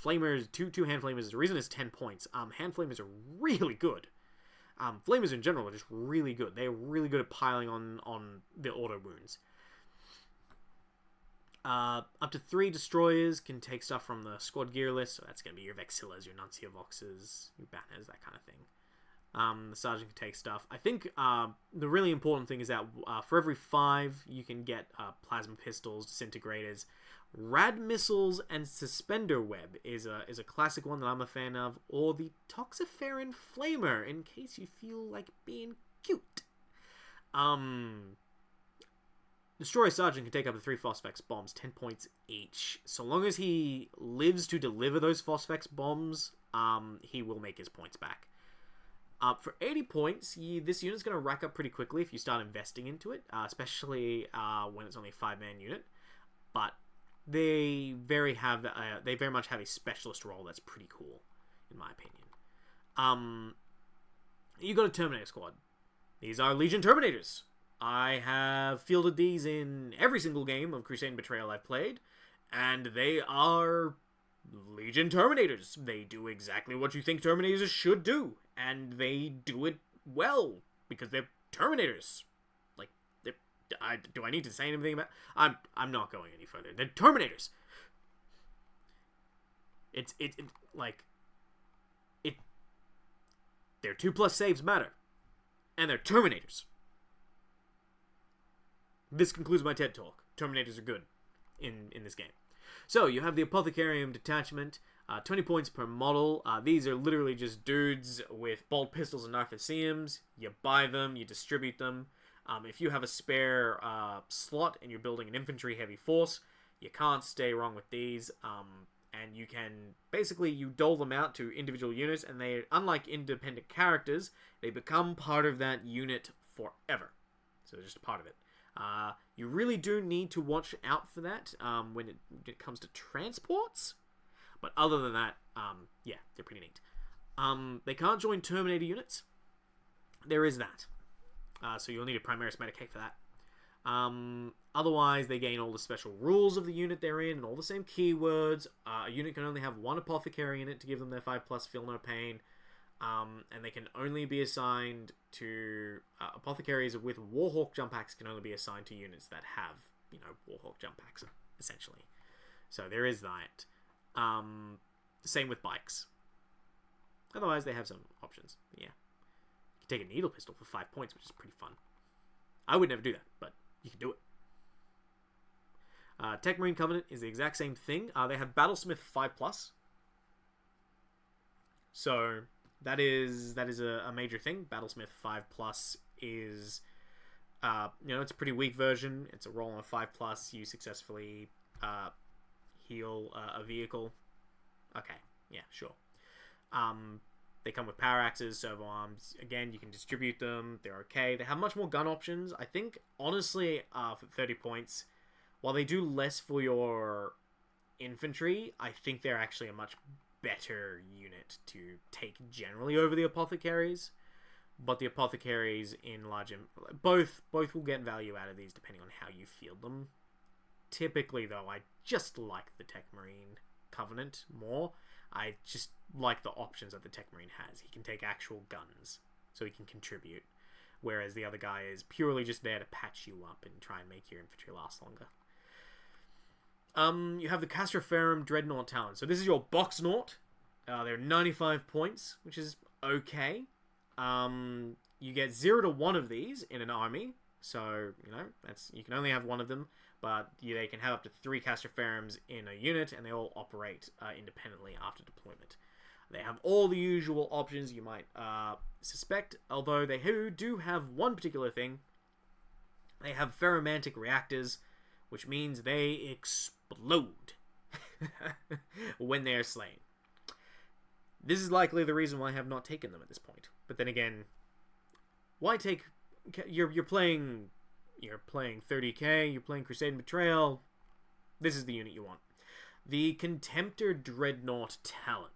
Flamers, two Hand Flamers, the reason it's 10 points. Hand Flamers are really good. Flamers in general are just really good. They're really good at piling on the auto wounds. Up to 3 destroyers can take stuff from the squad gear list, so that's going to be your Vexillas, your Nuncia Voxes, your Banners, that kind of thing. The Sergeant can take stuff. I think the really important thing is that for every 5, you can get Plasma Pistols, Disintegrators, Rad Missiles, and Suspender Web is a classic one that I'm a fan of, or the Toxiferin Flamer, in case you feel like being cute. Destroyer Sergeant can take up to 3 Phosphex bombs, 10 points each. So long as he lives to deliver those Phosphex bombs, he will make his points back. For 80 points, this unit's going to rack up pretty quickly if you start investing into it, especially when it's only a 5-man unit. But they very much have a specialist role that's pretty cool, in my opinion. You got a Terminator squad. These are Legion Terminators. I have fielded these in every single game of Crusade Betrayal I've played, and they are Legion Terminators. They do exactly what you think Terminators should do, and they do it well, because they're Terminators. Like, do I need to say anything about... I'm not going any further. They're Terminators. Their 2+ saves matter, and they're Terminators. This concludes my TED Talk. Terminators are good in this game. So, you have the Apothecarium Detachment, 20 points per model. These are literally just dudes with bolt pistols and Nartheseums. You buy them, you distribute them. If you have a spare slot and you're building an infantry heavy force, you can't stay wrong with these. And you can, basically, you dole them out to individual units, and they, unlike independent characters, they become part of that unit forever. So they're just a part of it. You really do need to watch out for that when it comes to transports. But other than that, yeah, they're pretty neat. They can't join Terminator units. There is that. So you'll need a Primaris Medicae for that. Otherwise, they gain all the special rules of the unit they're in and all the same keywords. A unit can only have 1 Apothecary in it to give them their 5+ Feel No Pain. And they can only be assigned to... Apothecaries with Warhawk jump packs can only be assigned to units that have, Warhawk jump packs, essentially. So there is that. Same with bikes. Otherwise, they have some options. Yeah. You can take a needle pistol for 5 points, which is pretty fun. I would never do that, but you can do it. Tech Marine Covenant is the exact same thing. They have Battlesmith 5+. So... That is a major thing. Battlesmith 5+ is, it's a pretty weak version. It's a roll on a 5+. You successfully heal a vehicle. Okay, yeah, sure. They come with power axes, servo arms. Again, you can distribute them. They're okay. They have much more gun options. I think, honestly, for 30 points, while they do less for your infantry, I think they're actually a much better unit to take generally over the Apothecaries, but the Apothecaries in large... Both will get value out of these, depending on how you field them. Typically, though, I just like the Tech Marine Covenant more. I just like the options that the Tech Marine has. He can take actual guns, so he can contribute. Whereas the other guy is purely just there to patch you up and try and make your infantry last longer. You have the Castroferum Dreadnought Talon. So this is your box Naught. They're 95 points, which is okay. You get 0 to 1 of these in an army. So, you know, you can only have one of them. But they can have up to 3 Castroferums in a unit, and they all operate independently after deployment. They have all the usual options you might suspect, although they do have one particular thing. They have ferromantic reactors, which means they explode when they are slain. This is likely the reason why I have not taken them at this point. But then again, why take... You're playing 30k, you're playing Crusade Betrayal. This is the unit you want. The Contemptor Dreadnought Talon.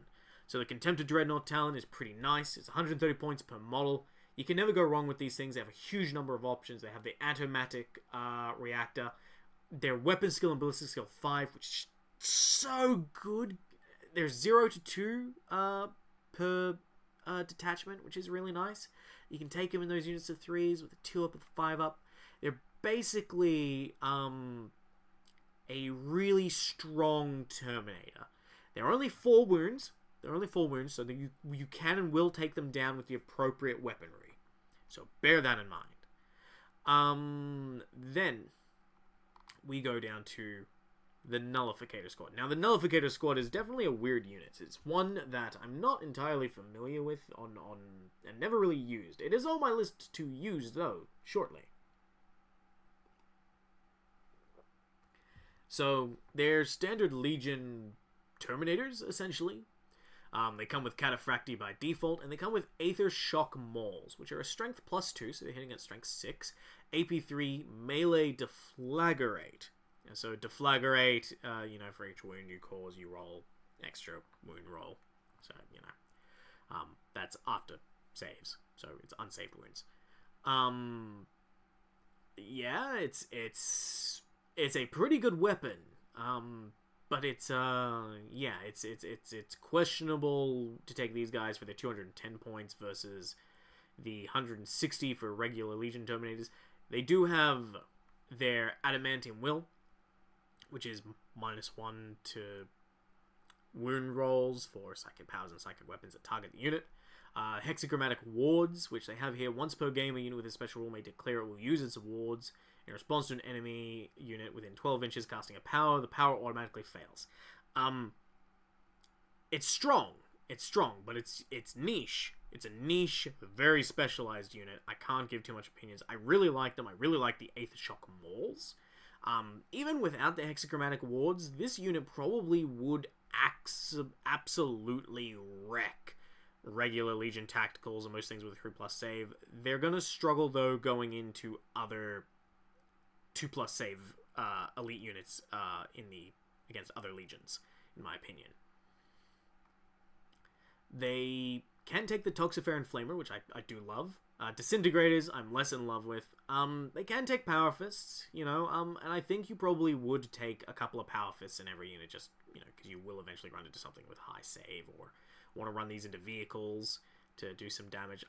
So the Contemptor Dreadnought Talon is pretty nice. It's 130 points per model. You can never go wrong with these things. They have a huge number of options. They have the Atomatic Reactor. Their Weapon Skill and Ballistic Skill 5, which is so good. There's 0 to 2 per detachment, which is really nice. You can take them in those units of 3s with a 2 up and 5 up. They're basically a really strong Terminator. They're only 4 wounds. So that you can and will take them down with the appropriate weaponry. So bear that in mind. Then we go down to the Nullificator Squad. Now, the Nullificator Squad is definitely a weird unit. It's one that I'm not entirely familiar with and never really used. It is on my list to use, though, shortly. So, they're standard Legion Terminators, essentially. They come with Cataphracti by default, and they come with Aether Shock Mauls, which are a Strength +2, so they're hitting at Strength 6, AP3 Melee Deflagrate. And so Deflagrate, for each wound you cause, you roll extra wound roll. So, that's after saves, so it's unsaved wounds. Yeah, it's a pretty good weapon. But it's questionable to take these guys for their 210 points versus the 160 for regular Legion Terminators. They do have their Adamantium Will, which is -1 to wound rolls for psychic powers and psychic weapons that target the unit. Hexachromatic Wards, which they have here. Once per game, a unit with a special rule may declare it will use its wards in response to an enemy unit within 12 inches casting a power. The power automatically fails. It's strong, but it's niche. It's a niche, very specialized unit. I can't give too much opinions. I really like them. I really like the Aether Shock Mauls. Even without the Hexachromatic Wards, this unit probably would absolutely wreck regular Legion Tacticals and most things with a 3+ save. They're going to struggle, though, going into other 2+ save elite units against other legions, in my opinion. They can take the Toxiferan Flamer, which I do love. Disintegrators, I'm less in love with. They can take Power Fists, and I think you probably would take a couple of Power Fists in every unit, just, because you will eventually run into something with high save, or want to run these into vehicles to do some damage.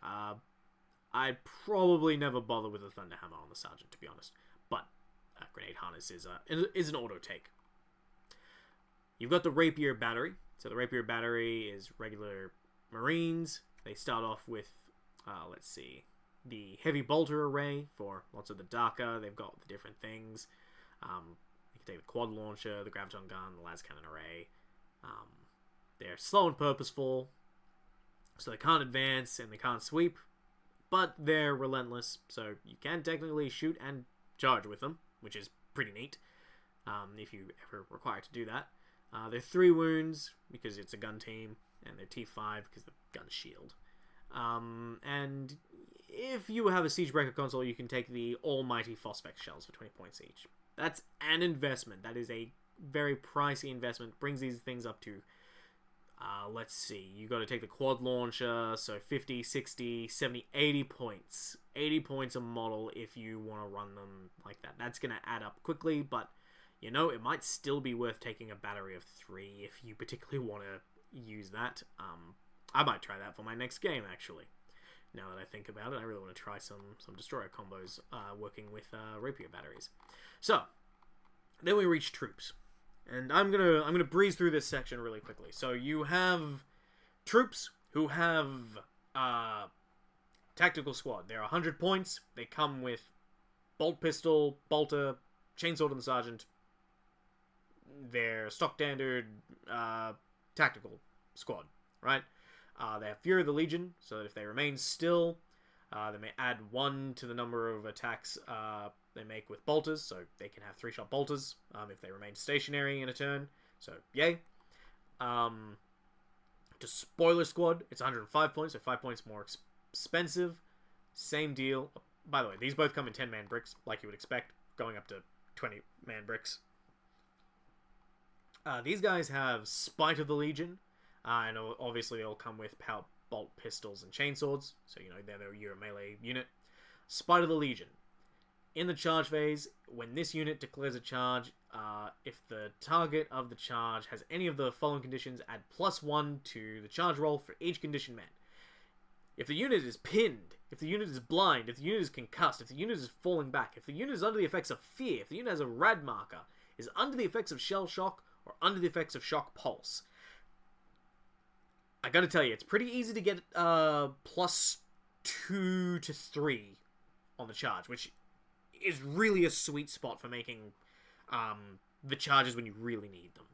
I'd probably never bother with a Thunderhammer on the Sergeant, to be honest. But Grenade Harness is an auto take. You've got the Rapier Battery. So the Rapier Battery is regular Marines. They start off with, the Heavy Bolter Array for lots of the Darker. They've got the different things. You can take the Quad Launcher, the Graviton Gun, the Las Cannon Array. They're slow and purposeful, so they can't advance and they can't sweep, but they're relentless, so you can technically shoot and charge with them, which is pretty neat, if you ever require to do that. They're 3 wounds, because it's a gun team, and they're T5, because the gun's shield. And if you have a Siegebreaker console, you can take the almighty Phosphex shells for 20 points each. That's an investment. That is a very pricey investment. Brings these things up to, you got to take the Quad Launcher, so 50, 60, 70, 80 points. 80 points a model if you want to run them like that. That's going to add up quickly, but you know, it might still be worth taking a battery of 3 if you particularly want to use that. I might try that for my next game, actually. Now that I think about it, I really want to try some destroyer combos working with rapier batteries. So, then we reach troops. And I'm gonna breeze through this section really quickly. So you have troops who have tactical squad. They're 100 points. They come with bolt pistol, bolter, chainsword, and the sergeant. They're stock standard tactical squad, right? They have Fury of the Legion, so that if they remain still, they may add 1 to the number of attacks they make with bolters, so they can have 3-shot bolters if they remain stationary in a turn, so yay. Despoiler Squad, it's 105 points, so 5 points more expensive. Same deal. By the way, these both come in 10-man bricks, like you would expect, going up to 20-man bricks. These guys have Spite of the Legion, and obviously they'll come with power bolt pistols and chainswords, so you know they're your melee unit. Spite of the Legion. In the charge phase, when this unit declares a charge, if the target of the charge has any of the following conditions, add +1 to the charge roll for each condition met. If the unit is pinned, if the unit is blind, if the unit is concussed, if the unit is falling back, if the unit is under the effects of fear, if the unit has a rad marker, is under the effects of shell shock, or under the effects of shock pulse. I gotta tell you, it's pretty easy to get +2 to 3 on the charge, which is really a sweet spot for making the charges when you really need them.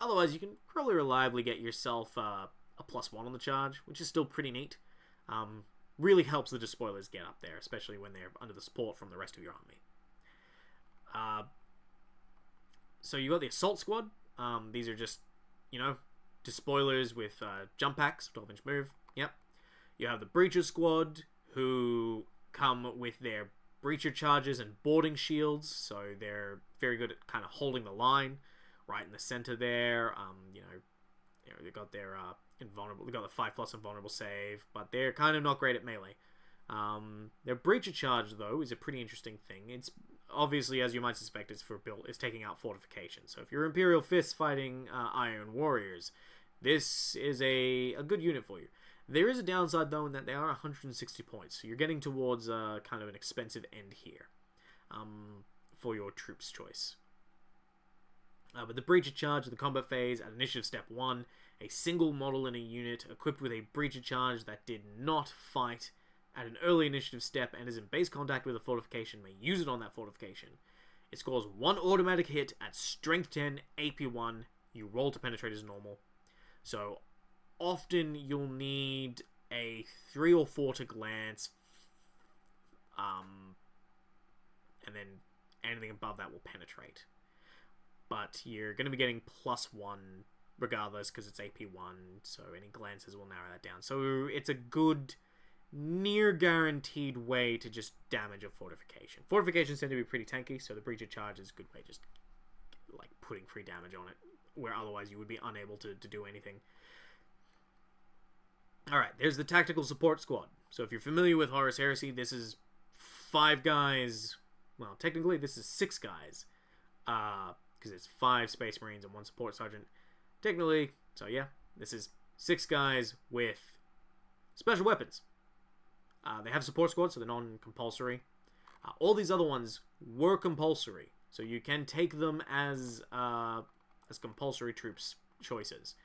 Otherwise, you can probably reliably get yourself a +1 on the charge, which is still pretty neat. Really helps the despoilers get up there, especially when they're under the support from the rest of your army. So you got the Assault Squad. These are just, you know, despoilers with jump packs, 12-inch move. Yep. You have the Breacher Squad, who come with their Breacher charges and boarding shields, so they're very good at kind of holding the line right in the center there. You know, they've got their invulnerable, they've got the 5+ invulnerable save, but they're kind of not great at melee. Their Breacher charge, though, is a pretty interesting thing. It's obviously, as you might suspect, it's taking out fortifications. So if you're Imperial Fists fighting Iron Warriors, this is a good unit for you. There is a downside, though, in that they are 160 points, so you're getting towards kind of an expensive end here for your troops choice. But the Breacher charge of the combat phase at Initiative Step 1, a single model in a unit equipped with a Breacher charge that did not fight at an early initiative step and is in base contact with a fortification may use it on that fortification. It scores 1 automatic hit at Strength 10, AP 1. You roll to penetrate as normal. So often you'll need a 3 or 4 to glance, and then anything above that will penetrate. But you're going to be getting +1 regardless because it's AP 1, so any glances will narrow that down. So it's a good, near guaranteed way to just damage a fortification. Fortifications tend to be pretty tanky, so the Breacher charge is a good way just like putting free damage on it, where otherwise you would be unable to do anything. Alright, there's the Tactical Support Squad. So if you're familiar with Horus Heresy, this is 5 guys, well, technically this is 6 guys, because it's 5 Space Marines and 1 Support Sergeant. Technically, so yeah, this is 6 guys with special weapons. They have support squads, so they're non-compulsory. All these other ones were compulsory, so you can take them as compulsory troops choices.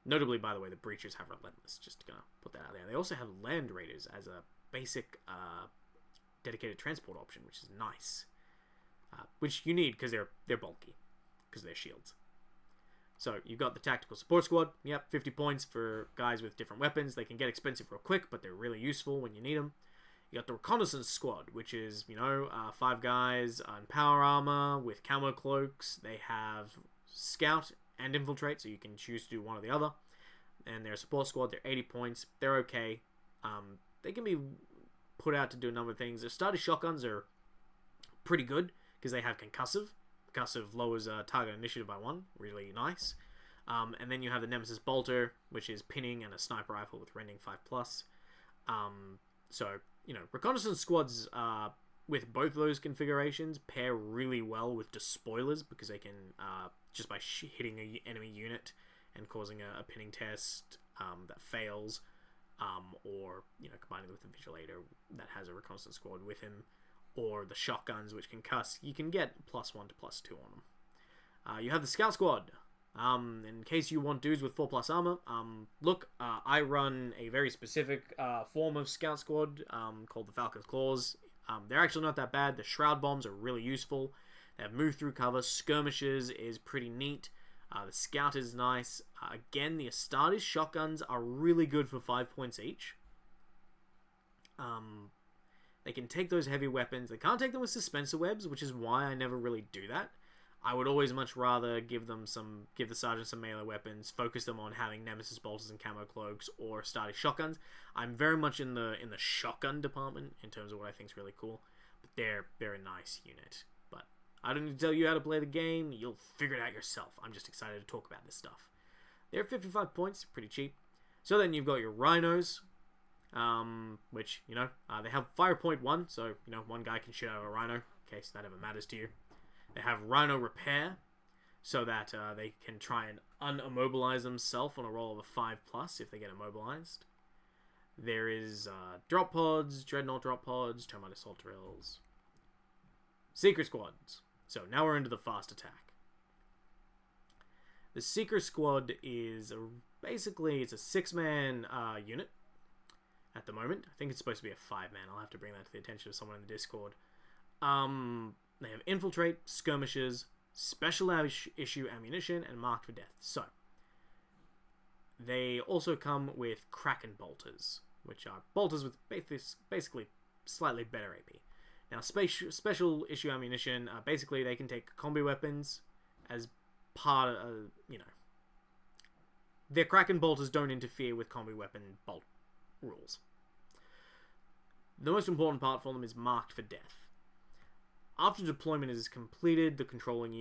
Notably, by the way, the Breachers have Relentless. Just gonna put that out there. They also have Land Raiders as a basic dedicated transport option, which is nice. Which you need because they're bulky, because they're shields. So you've got the Tactical Support Squad. Yep, 50 points for guys with different weapons. They can get expensive real quick, but they're really useful when you need them. You got the Reconnaissance Squad, which is, 5 guys in power armor with camo cloaks. They have Scout and Infiltrate, so you can choose to do one or the other. And their Support Squad, they're 80 points. They're okay. They can be put out to do a number of things. Their starter shotguns are pretty good because they have Concussive. Concussive lowers target initiative by 1. Really nice. And then you have the Nemesis Bolter, which is pinning and a sniper rifle with rending 5+. So, Reconnaissance Squads with both of those configurations, pair really well with despoilers, because they can, just by hitting an enemy unit and causing a pinning test that fails, or, you know, combining with the Vigilator that has a reconnaissance squad with him, or the shotguns, which can cuss, you can get +1 to +2 on them. You have the Scout Squad. In case you want dudes with 4+ armor, look, I run a very specific form of Scout Squad called the Falcon's Claws. They're actually not that bad. The Shroud Bombs are really useful. They have move through cover. Skirmishes is pretty neat. The Scout is nice. Again, the Astartes shotguns are really good for 5 points each. They can take those heavy weapons. They can't take them with suspensor webs, which is why I never really do that. I would always much rather give the sergeant some melee weapons, focus them on having Nemesis bolters and camo cloaks or Astartes shotguns. I'm very much in the shotgun department in terms of what I think is really cool, but they're a nice unit. But I don't need to tell you how to play the game. You'll figure it out yourself. I'm just excited to talk about this stuff. They're 55 points, pretty cheap. So then you've got your Rhinos, which, you know, they have fire point 1, so, you know, one guy can shoot out a Rhino, in case that ever matters to you. They have Rhino Repair, so that they can try and unimmobilize themselves on a roll of a 5+ if they get immobilized. There is Drop Pods, Dreadnought Drop Pods, Termite Assault Drills, Seeker Squads. So now we're into the fast attack. The Seeker Squad is basically it's a 6-man unit at the moment. I think it's supposed to be a 5-man. I'll have to bring that to the attention of someone in the Discord. They have Infiltrate, Skirmishes, Special Issue Ammunition, and Marked for Death. So, they also come with Kraken Bolters, which are bolters with basically slightly better AP. Now, Special Issue Ammunition, basically they can take combi weapons as part of, you know, their Kraken Bolters don't interfere with combi weapon bolt rules. The most important part for them is Marked for Death. After deployment is completed, the controlling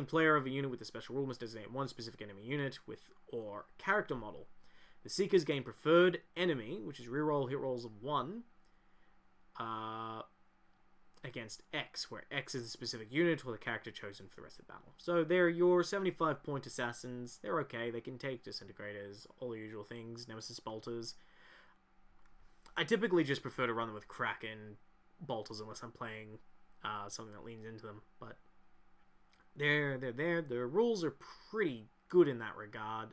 player of a unit with a special rule must designate one specific enemy unit or character model. The Seekers gain preferred enemy, which is reroll hit rolls of 1, against X, where X is the specific unit or the character chosen for the rest of the battle. So they're your 75-point assassins. They're okay. They can take disintegrators, all the usual things, Nemesis bolters. I typically just prefer to run them with Kraken bolters unless I'm playing something that leans into them, but they're there. The rules are pretty good in that regard.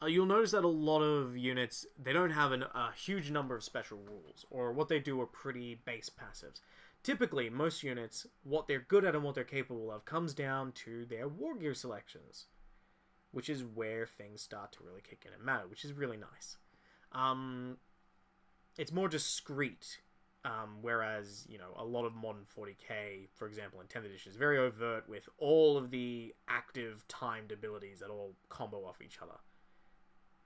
You'll notice that a lot of units, they don't have a huge number of special rules, or what they do are pretty base passives. Typically, most units, what they're good at and what they're capable of comes down to their war gear selections, which is where things start to really kick in and matter, which is really nice. It's more discreet. Whereas, you know, a lot of modern 40k, for example, in 10th edition, is very overt with all of the active timed abilities that all combo off each other.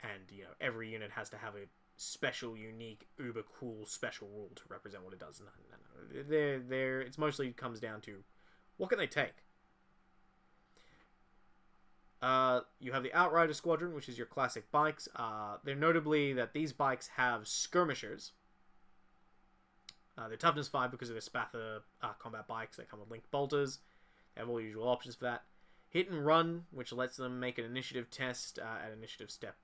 And, you know, every unit has to have a special, unique, uber cool special rule to represent what it does. No. It's mostly comes down to, what can they take? You have the Outrider Squadron, which is your classic bikes. They're notably that these bikes have skirmishers. They're toughness 5 because of their Spatha combat bikes. They come with linked bolters. They have all the usual options for that. Hit and Run, which lets them make an initiative test at initiative step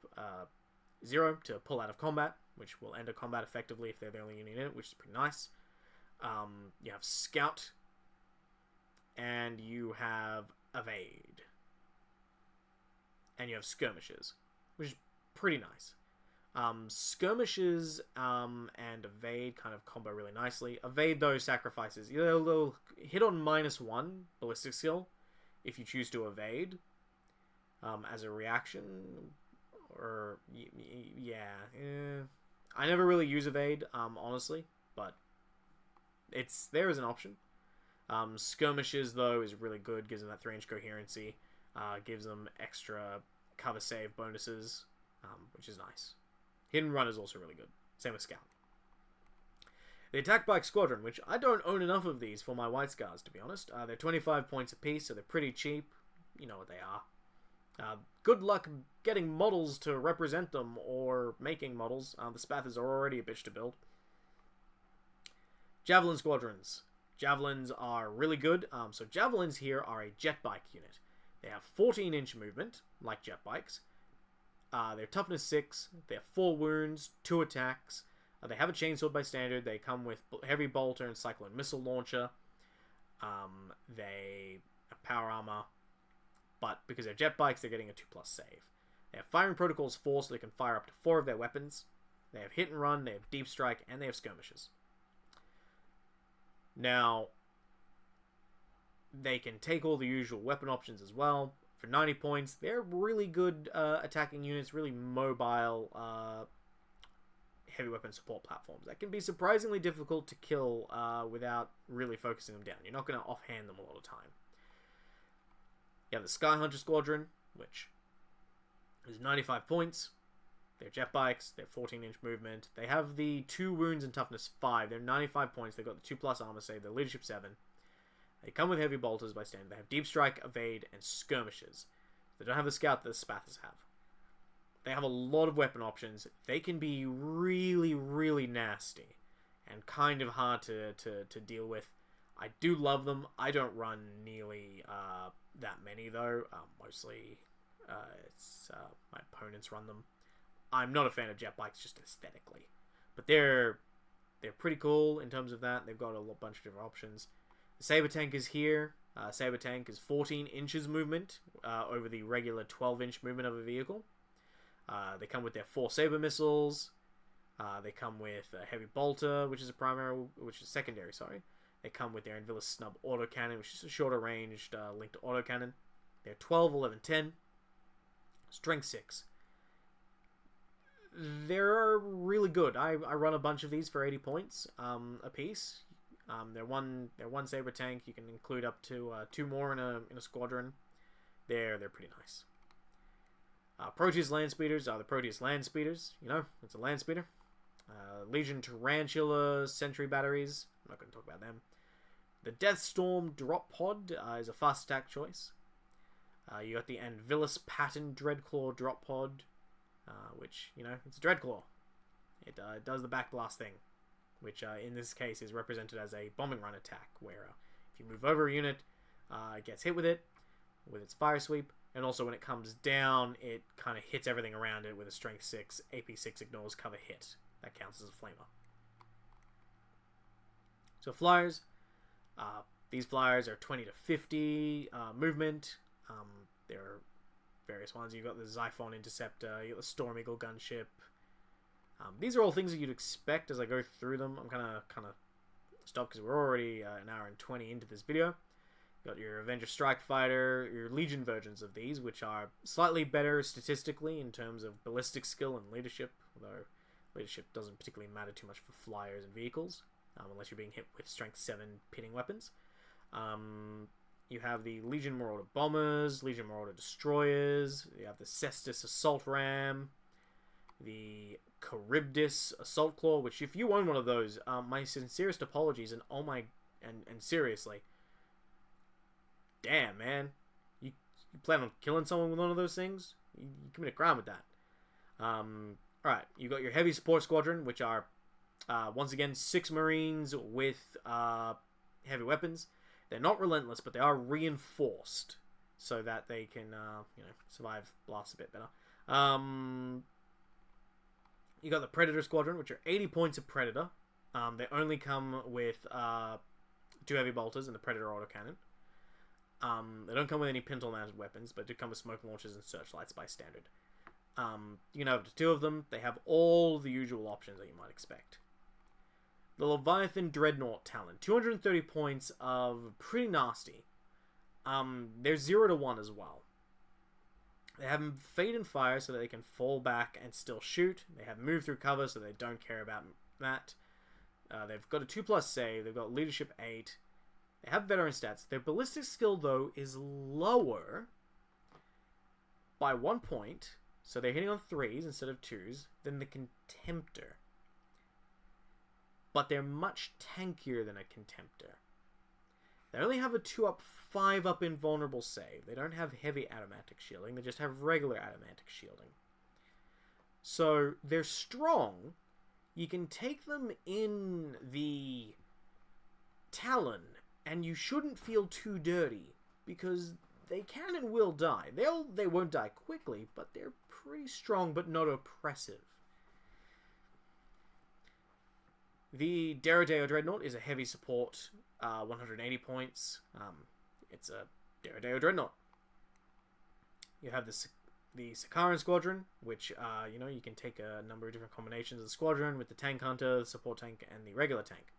0 to pull out of combat, which will end a combat effectively if they're the only unit in it, which is pretty nice. You have Scout, and you have Evade. And you have Skirmishes, which is pretty nice. Skirmishes and Evade kind of combo really nicely. Evade, though, sacrifices. They'll hit on -1 ballistic skill if you choose to evade as a reaction. Or, yeah. I never really use Evade, honestly, but it's there as an option. Skirmishes, though, is really good. Gives them that 3-inch coherency. Gives them extra cover save bonuses, which is nice. Hit and Run is also really good. Same with Scout. The Attack Bike Squadron, which I don't own enough of these for my White Scars, to be honest. They're 25 points apiece, so they're pretty cheap. You know what they are. Good luck getting models to represent them, or making models. The Spathers are already a bitch to build. Javelin Squadrons. Javelins are really good. So Javelins here are a jet bike unit. They have 14-inch movement, like jet bikes. They're toughness 6. They have 4 wounds, 2 attacks. They have a chainsword by standard. They come with heavy bolter and cyclone missile launcher. They have power armor. But because they're jet bikes, they're getting a 2+ save. They have firing protocols 4, so they can fire up to 4 of their weapons. They have hit and run, they have deep strike, and they have skirmishes. Now, they can take all the usual weapon options as well. For 90 points, they're really good attacking units, really mobile heavy weapon support platforms that can be surprisingly difficult to kill without really focusing them down. You're not going to offhand them a lot of time. You have the Sky Hunter Squadron, which is 95 points. They're jet bikes. They're 14-inch movement. They have the 2 wounds and toughness 5. They're 95 points. They've got the 2+ armor save. They're leadership 7. They come with heavy bolters by standard. They have deep strike, evade, and skirmishes. They don't have the scout that the Spathers have. They have a lot of weapon options. They can be really, really nasty and kind of hard to deal with. I do love them. I don't run nearly that many, though. Mostly it's my opponents run them. I'm not a fan of jet bikes just aesthetically. But they're pretty cool in terms of that. They've got a bunch of different options. The Saber Tank is here. Saber Tank is 14 inches movement over the regular 12-inch movement of a vehicle. They come with their 4 Saber missiles. They come with a heavy bolter, which is secondary. They come with their Invilis Snub autocannon, which is a shorter ranged linked autocannon. They're 12, 11, 10. Strength 6. They're really good. I run a bunch of these for 80 points a piece. They're one Saber Tank. You can include up to 2 more in a squadron. They're pretty nice. Proteus Land Speeders are the Proteus Land Speeders. You know, it's a land speeder. Legion Tarantula Sentry Batteries. I'm not going to talk about them. The Deathstorm Drop Pod is a fast attack choice. You got the Anvilis Pattern Dreadclaw Drop Pod, which, you know, it's a Dreadclaw. It does the backblast thing, which in this case is represented as a bombing run attack, where if you move over a unit, it gets hit with its fire sweep, and also when it comes down, it kind of hits everything around it with a strength 6, AP 6 ignores cover hit. That counts as a flamer. So flyers, these flyers are 20 to 50 movement. There are various ones. You've got the Xiphon Interceptor, you got the Storm Eagle gunship. These are all things that you'd expect as I go through them. I'm kind of stop because we're already an hour and 20 into this video. You got your Avenger Strike Fighter, your Legion versions of these, which are slightly better statistically in terms of ballistic skill and leadership, although leadership doesn't particularly matter too much for flyers and vehicles, unless you're being hit with Strength 7 pinning weapons. You have the Legion Marauder Bombers, Legion Marauder Destroyers, you have the Cestus Assault Ram, the Charybdis Assault Claw, which if you own one of those, my sincerest apologies, and oh my, and seriously, damn, man, you plan on killing someone with one of those things? You commit a crime with that. Alright, you got your Heavy Support Squadron, which are, once again, 6 Marines with heavy weapons. They're not relentless, but they are reinforced so that they can, survive blasts a bit better. You got the Predator Squadron, which are 80 points of Predator. They only come with 2 heavy bolters and the Predator autocannon. They don't come with any pintle-mounted weapons, but do come with smoke launchers and searchlights by standard. You can have up to 2 of them. They have all the usual options that you might expect. The Leviathan Dreadnought Talon. 230 points of pretty nasty. They're 0 to 1 as well. They have Fade and Fire so that they can fall back and still shoot. They have Move Through Cover so they don't care about that. They've got a 2+ save. They've got Leadership 8. They have veteran stats. Their ballistic skill, though, is lower by 1 point. So they're hitting on 3s instead of 2s than the Contemptor. But they're much tankier than a Contemptor. They only have a 2-up, 5-up invulnerable save. They don't have heavy adamantine shielding. They just have regular adamantine shielding. So they're strong. You can take them in the Talon, and you shouldn't feel too dirty, because they can and will die. They won't die quickly, but they're pretty strong but not oppressive. The Derodeo Dreadnought is a heavy support, 180 points. It's a Derodeo Dreadnought. You have the Sakaran Squadron, which, you can take a number of different combinations of the squadron with the Tank Hunter, the Support Tank, and the regular tank.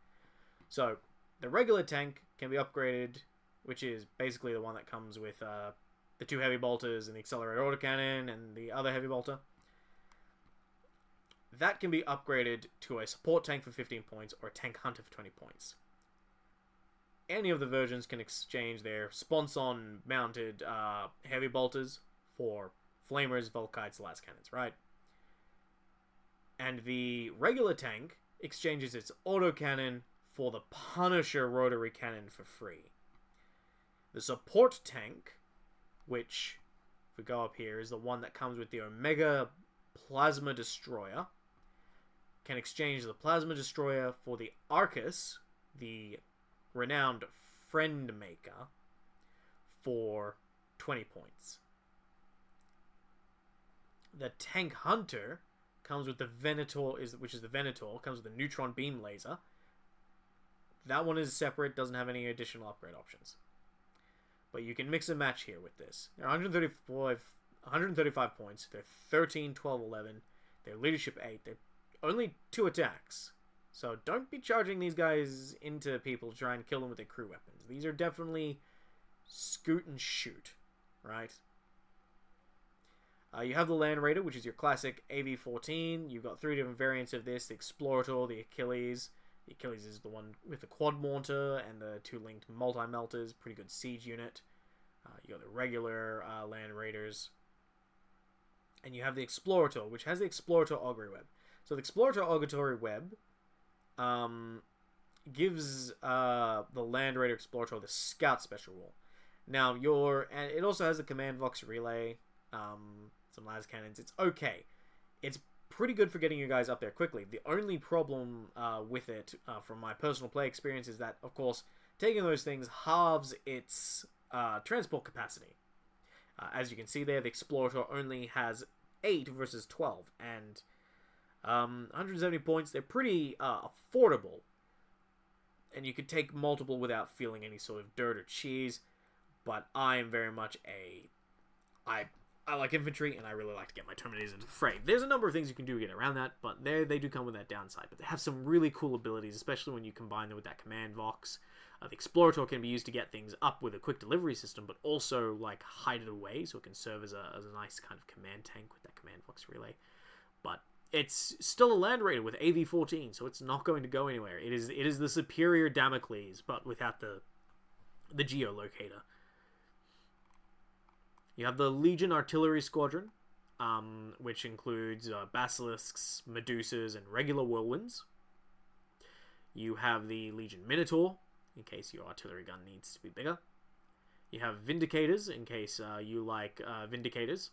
So, the regular tank can be upgraded, which is basically the one that comes with the 2 heavy bolters and the accelerated autocannon and the other heavy bolter. That can be upgraded to a support tank for 15 points or a tank hunter for 20 points. Any of the versions can exchange their sponson mounted heavy bolters for flamers, Volkites, las cannons, right? And the regular tank exchanges its autocannon for the Punisher rotary cannon for free. The support tank, which, if we go up here, is the one that comes with the Omega Plasma Destroyer, can exchange the Plasma Destroyer for the Arcus, the renowned Friend Maker, for 20 points. The Tank Hunter comes with the Venator, which is the Venator, comes with the Neutron Beam Laser. That one is separate, doesn't have any additional upgrade options. But you can mix and match here with this. They're 135 points. They're 13, 12, 11. They're leadership 8. They're only 2 attacks. So don't be charging these guys into people to try and kill them with their crew weapons. These are definitely scoot and shoot, right? You have the Land Raider, which is your classic AV-14. You've got 3 different variants of this. The Explorator, the Achilles. The Achilles is the one with the quad mortar and the 2 linked multi-melters. Pretty good siege unit. You got the regular Land Raiders. And you have the Explorator, which has the Explorator Augury Web. So the Explorator Augury Web gives the Land Raider Explorator the Scout Special Rule. Now, and it also has the Command Vox Relay, some las cannons. It's okay. It's pretty good for getting you guys up there quickly. The only problem with it, from my personal play experience, is that, of course, taking those things halves its transport capacity. As you can see there, the Explorator only has 8 versus 12, and 170 points, they're pretty affordable. And you could take multiple without feeling any sort of dirt or cheese, but I am very much I like infantry, and I really like to get my Terminators into the fray. There's a number of things you can do to get around that, but they do come with that downside. But they have some really cool abilities, especially when you combine them with that Command Vox. The Explorator can be used to get things up with a quick delivery system, but also like hide it away, so it can serve as a nice kind of command tank with that Command Vox relay. But it's still a Land Raider with AV-14, so it's not going to go anywhere. It is the superior Damocles, but without the geolocator. You have the Legion Artillery Squadron, which includes Basilisks, Medusas, and regular Whirlwinds. You have the Legion Minotaur, in case your artillery gun needs to be bigger. You have Vindicators, in case you like Vindicators,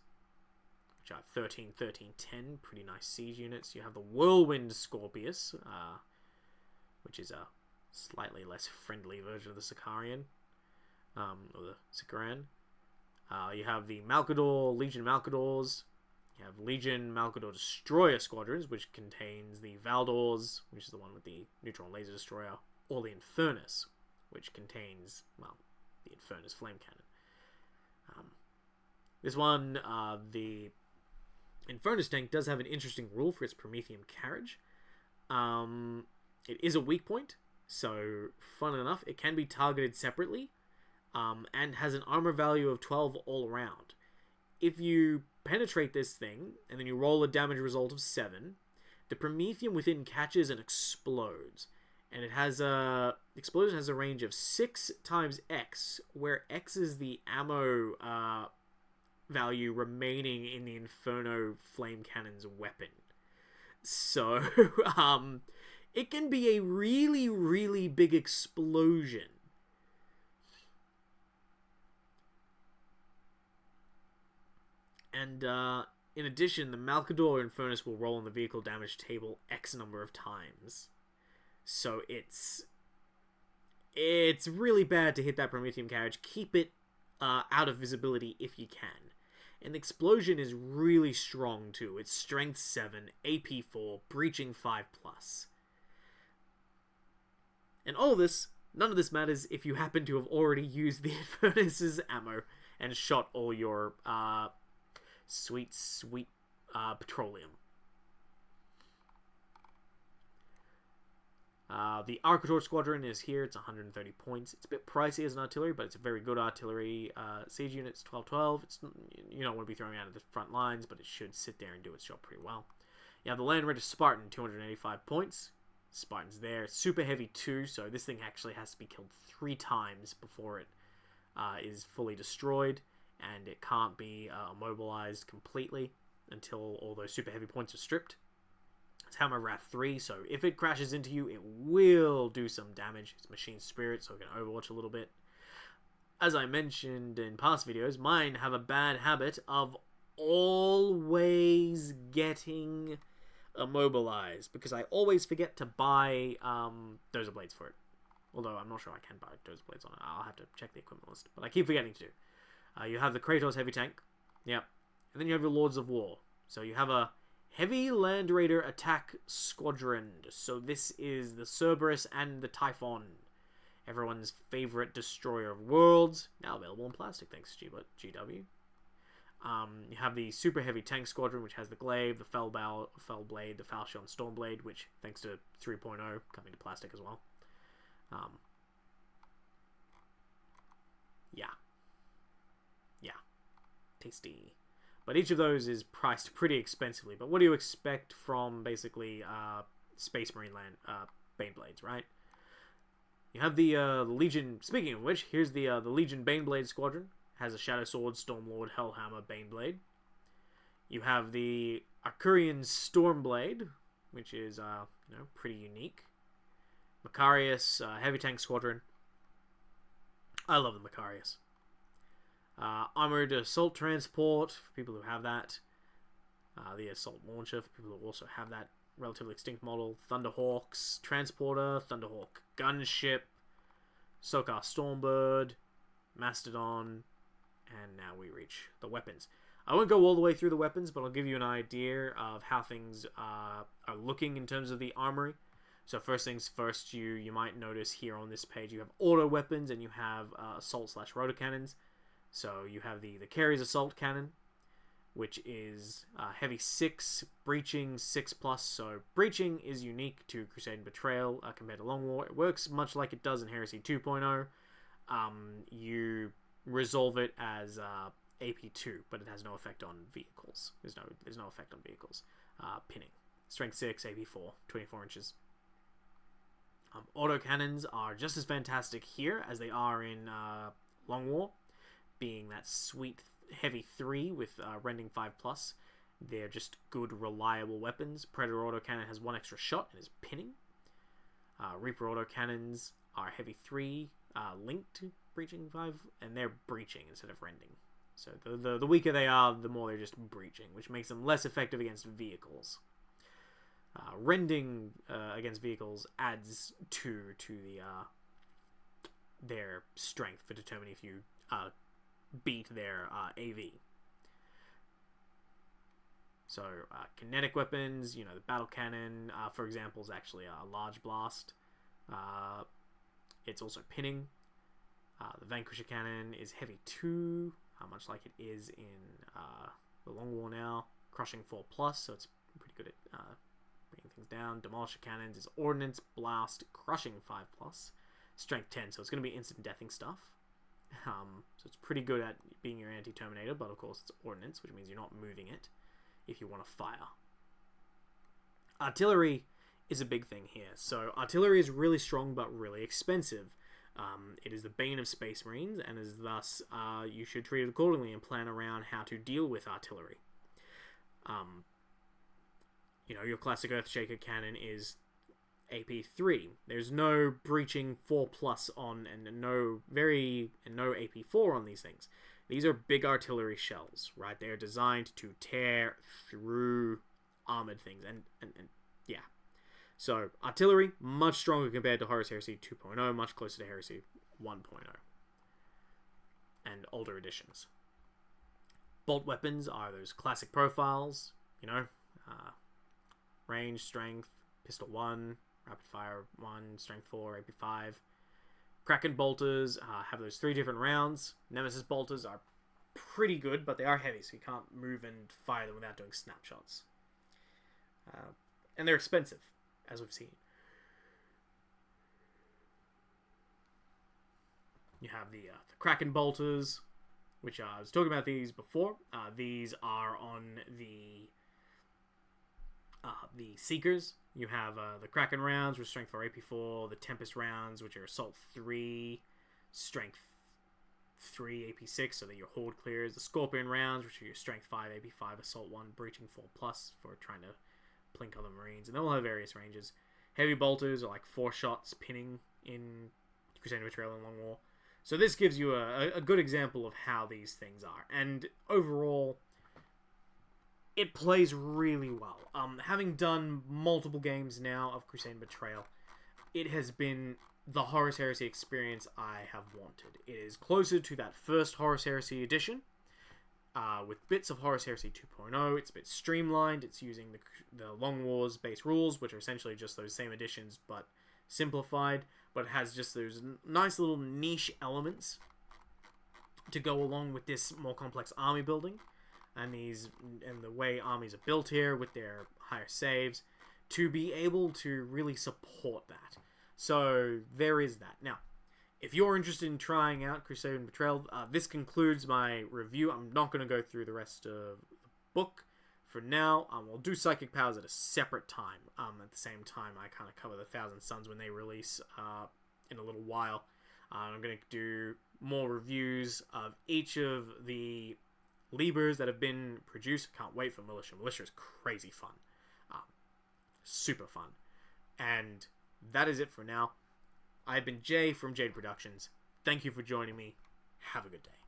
which are 13, 13, 10, pretty nice siege units. You have the Whirlwind Scorpius, which is a slightly less friendly version of the Sicarian, or the Sicaran. You have the Legion Malcadors. You have Legion Malcador Destroyer Squadrons, which contains the Valdors, which is the one with the Neutron Laser Destroyer, or the Infernus, which contains, well, the Infernus Flame Cannon. This one, the Infernus tank does have an interesting rule for its Prometheum carriage. It is a weak point, so fun enough, it can be targeted separately. And has an armor value of 12 all around. If you penetrate this thing, and then you roll a damage result of 7, the Prometheum within catches and explodes. And it has the explosion has a range of 6 times X, where X is the ammo value remaining in the Inferno Flame Cannon's weapon. So, it can be a really, really big explosion. And in addition, the Malcador Infernus will roll on the vehicle damage table X number of times. So it's it's really bad to hit that Prometheum carriage. Keep it out of visibility if you can. And the explosion is really strong too. It's strength 7, AP 4, breaching 5+. And all of this, none of this matters if you happen to have already used the Furnace's ammo and shot all your sweet petroleum. The Arcator Squadron is here. It's 130 points. It's a bit pricey as an artillery, but it's a very good artillery. Siege unit's 1212. You don't want to be throwing out of the front lines, but it should sit there and do its job pretty well. You have the Land Raider Spartan, 285 points. Spartan's there. Super heavy too, so this thing actually has to be killed 3 times before it is fully destroyed, and it can't be immobilized completely until all those super heavy points are stripped. It's Hammer Wrath 3, so if it crashes into you, it will do some damage. It's Machine Spirit, so it can Overwatch a little bit. As I mentioned in past videos, mine have a bad habit of always getting immobilized, because I always forget to buy Dozer Blades for it. Although I'm not sure I can buy Dozer Blades on it. I'll have to check the equipment list, but I keep forgetting to do. You have the Kratos Heavy Tank. Yep. And then you have your Lords of War. So you have a Heavy Land Raider Attack Squadron. So this is the Cerberus and the Typhon. Everyone's favorite destroyer of worlds. Now available in plastic, thanks to GW. You have the Super Heavy Tank Squadron, which has the Glaive, the Fell Blade, the Falchion Stormblade, which, thanks to 3.0, coming to plastic as well. Yeah. Tasty. But each of those is priced pretty expensively. But what do you expect from, basically, Space Marine Baneblades, right? You have the Legion... Speaking of which, here's the Legion Baneblade Squadron. Has a Shadow Sword, Stormlord, Hellhammer, Baneblade. You have the Arcurian Stormblade, which is, pretty unique. Macarius, Heavy Tank Squadron. I love the Macarius. Armored Assault Transport, for people who have that. The Assault Launcher, for people who also have that relatively extinct model. Thunderhawks, Transporter, Thunderhawk Gunship, Sokar Stormbird, Mastodon, and now we reach the weapons. I won't go all the way through the weapons, but I'll give you an idea of how things are looking in terms of the armory. So first things first, you might notice here on this page you have auto weapons and you have assault/rotor cannons. So you have the Carrier's Assault Cannon, which is heavy 6, breaching 6+. So breaching is unique to Crusade Betrayal compared to Long War. It works much like it does in Heresy 2.0. You resolve it as AP2, but it has no effect on vehicles. There's no effect on vehicles. Pinning. Strength 6, AP4, 24 inches. Auto cannons are just as fantastic here as they are in Long War, being that sweet heavy 3 with rending 5+. They're just good, reliable weapons. Predator autocannon has 1 extra shot and is pinning. Reaper autocannons are heavy 3, linked to breaching 5, and they're breaching instead of rending. So the weaker they are, the more they're just breaching, which makes them less effective against vehicles. Rending against vehicles adds 2 to their strength for determining if you beat their AV. So kinetic weapons, the battle cannon, for example, is actually a large blast. It's also pinning. The Vanquisher cannon is heavy 2, much like it is in the Long War now. Crushing 4+, so it's pretty good at bringing things down. Demolisher cannons is ordnance, blast, crushing 5+. Strength 10, so it's going to be instant deathing stuff. So it's pretty good at being your anti-terminator, but of course it's ordnance, which means you're not moving it if you want to fire. Artillery is a big thing here. So artillery is really strong but really expensive. It is the bane of Space Marines, and is thus you should treat it accordingly and plan around how to deal with artillery. Your classic Earthshaker cannon is AP3. There's no breaching 4+ on, and no AP4 on these things. These are big artillery shells, right? They are designed to tear through armored things, and yeah. So, artillery, much stronger compared to Horus Heresy 2.0, much closer to Heresy 1.0. And older editions. Bolt weapons are those classic profiles, you know, range, strength, pistol 1, rapid fire 1, strength 4, AP 5. Kraken bolters have those 3 different rounds. Nemesis bolters are pretty good, but they are heavy, so you can't move and fire them without doing snapshots. And they're expensive, as we've seen. You have the Kraken bolters, which I was talking about these before. These are on the Seekers. You have the Kraken rounds, which are strength 4, AP 4. The Tempest rounds, which are assault 3, strength 3, AP 6, so that your horde clears. The Scorpion rounds, which are your strength 5, AP 5, assault 1, breaching 4+, for trying to plink other marines. And they all have various ranges. Heavy bolters are like 4 shots pinning in Crusade Betrayal and Long War. So this gives you a good example of how these things are. And overall, it plays really well. Having done multiple games now of Crusade Betrayal, it has been the Horus Heresy experience I have wanted. It is closer to that first Horus Heresy edition, with bits of Horus Heresy 2.0. It's a bit streamlined. It's using the Long War's base rules, which are essentially just those same editions, but simplified. But it has just those nice little niche elements to go along with this more complex army building. And the way armies are built here with their higher saves, to be able to really support that. So there is that. Now, if you're interested in trying out Crusade and Betrayal, this concludes my review. I'm not going to go through the rest of the book for now. We'll do Psychic Powers at a separate time. At the same time, I kind of cover the Thousand Suns when they release in a little while. I'm going to do more reviews of each of the Libres that have been produced. Can't wait for Militia. Militia is crazy fun. Super fun. And that is it for now. I've been Jay from JAAD Productions. Thank you for joining me. Have a good day.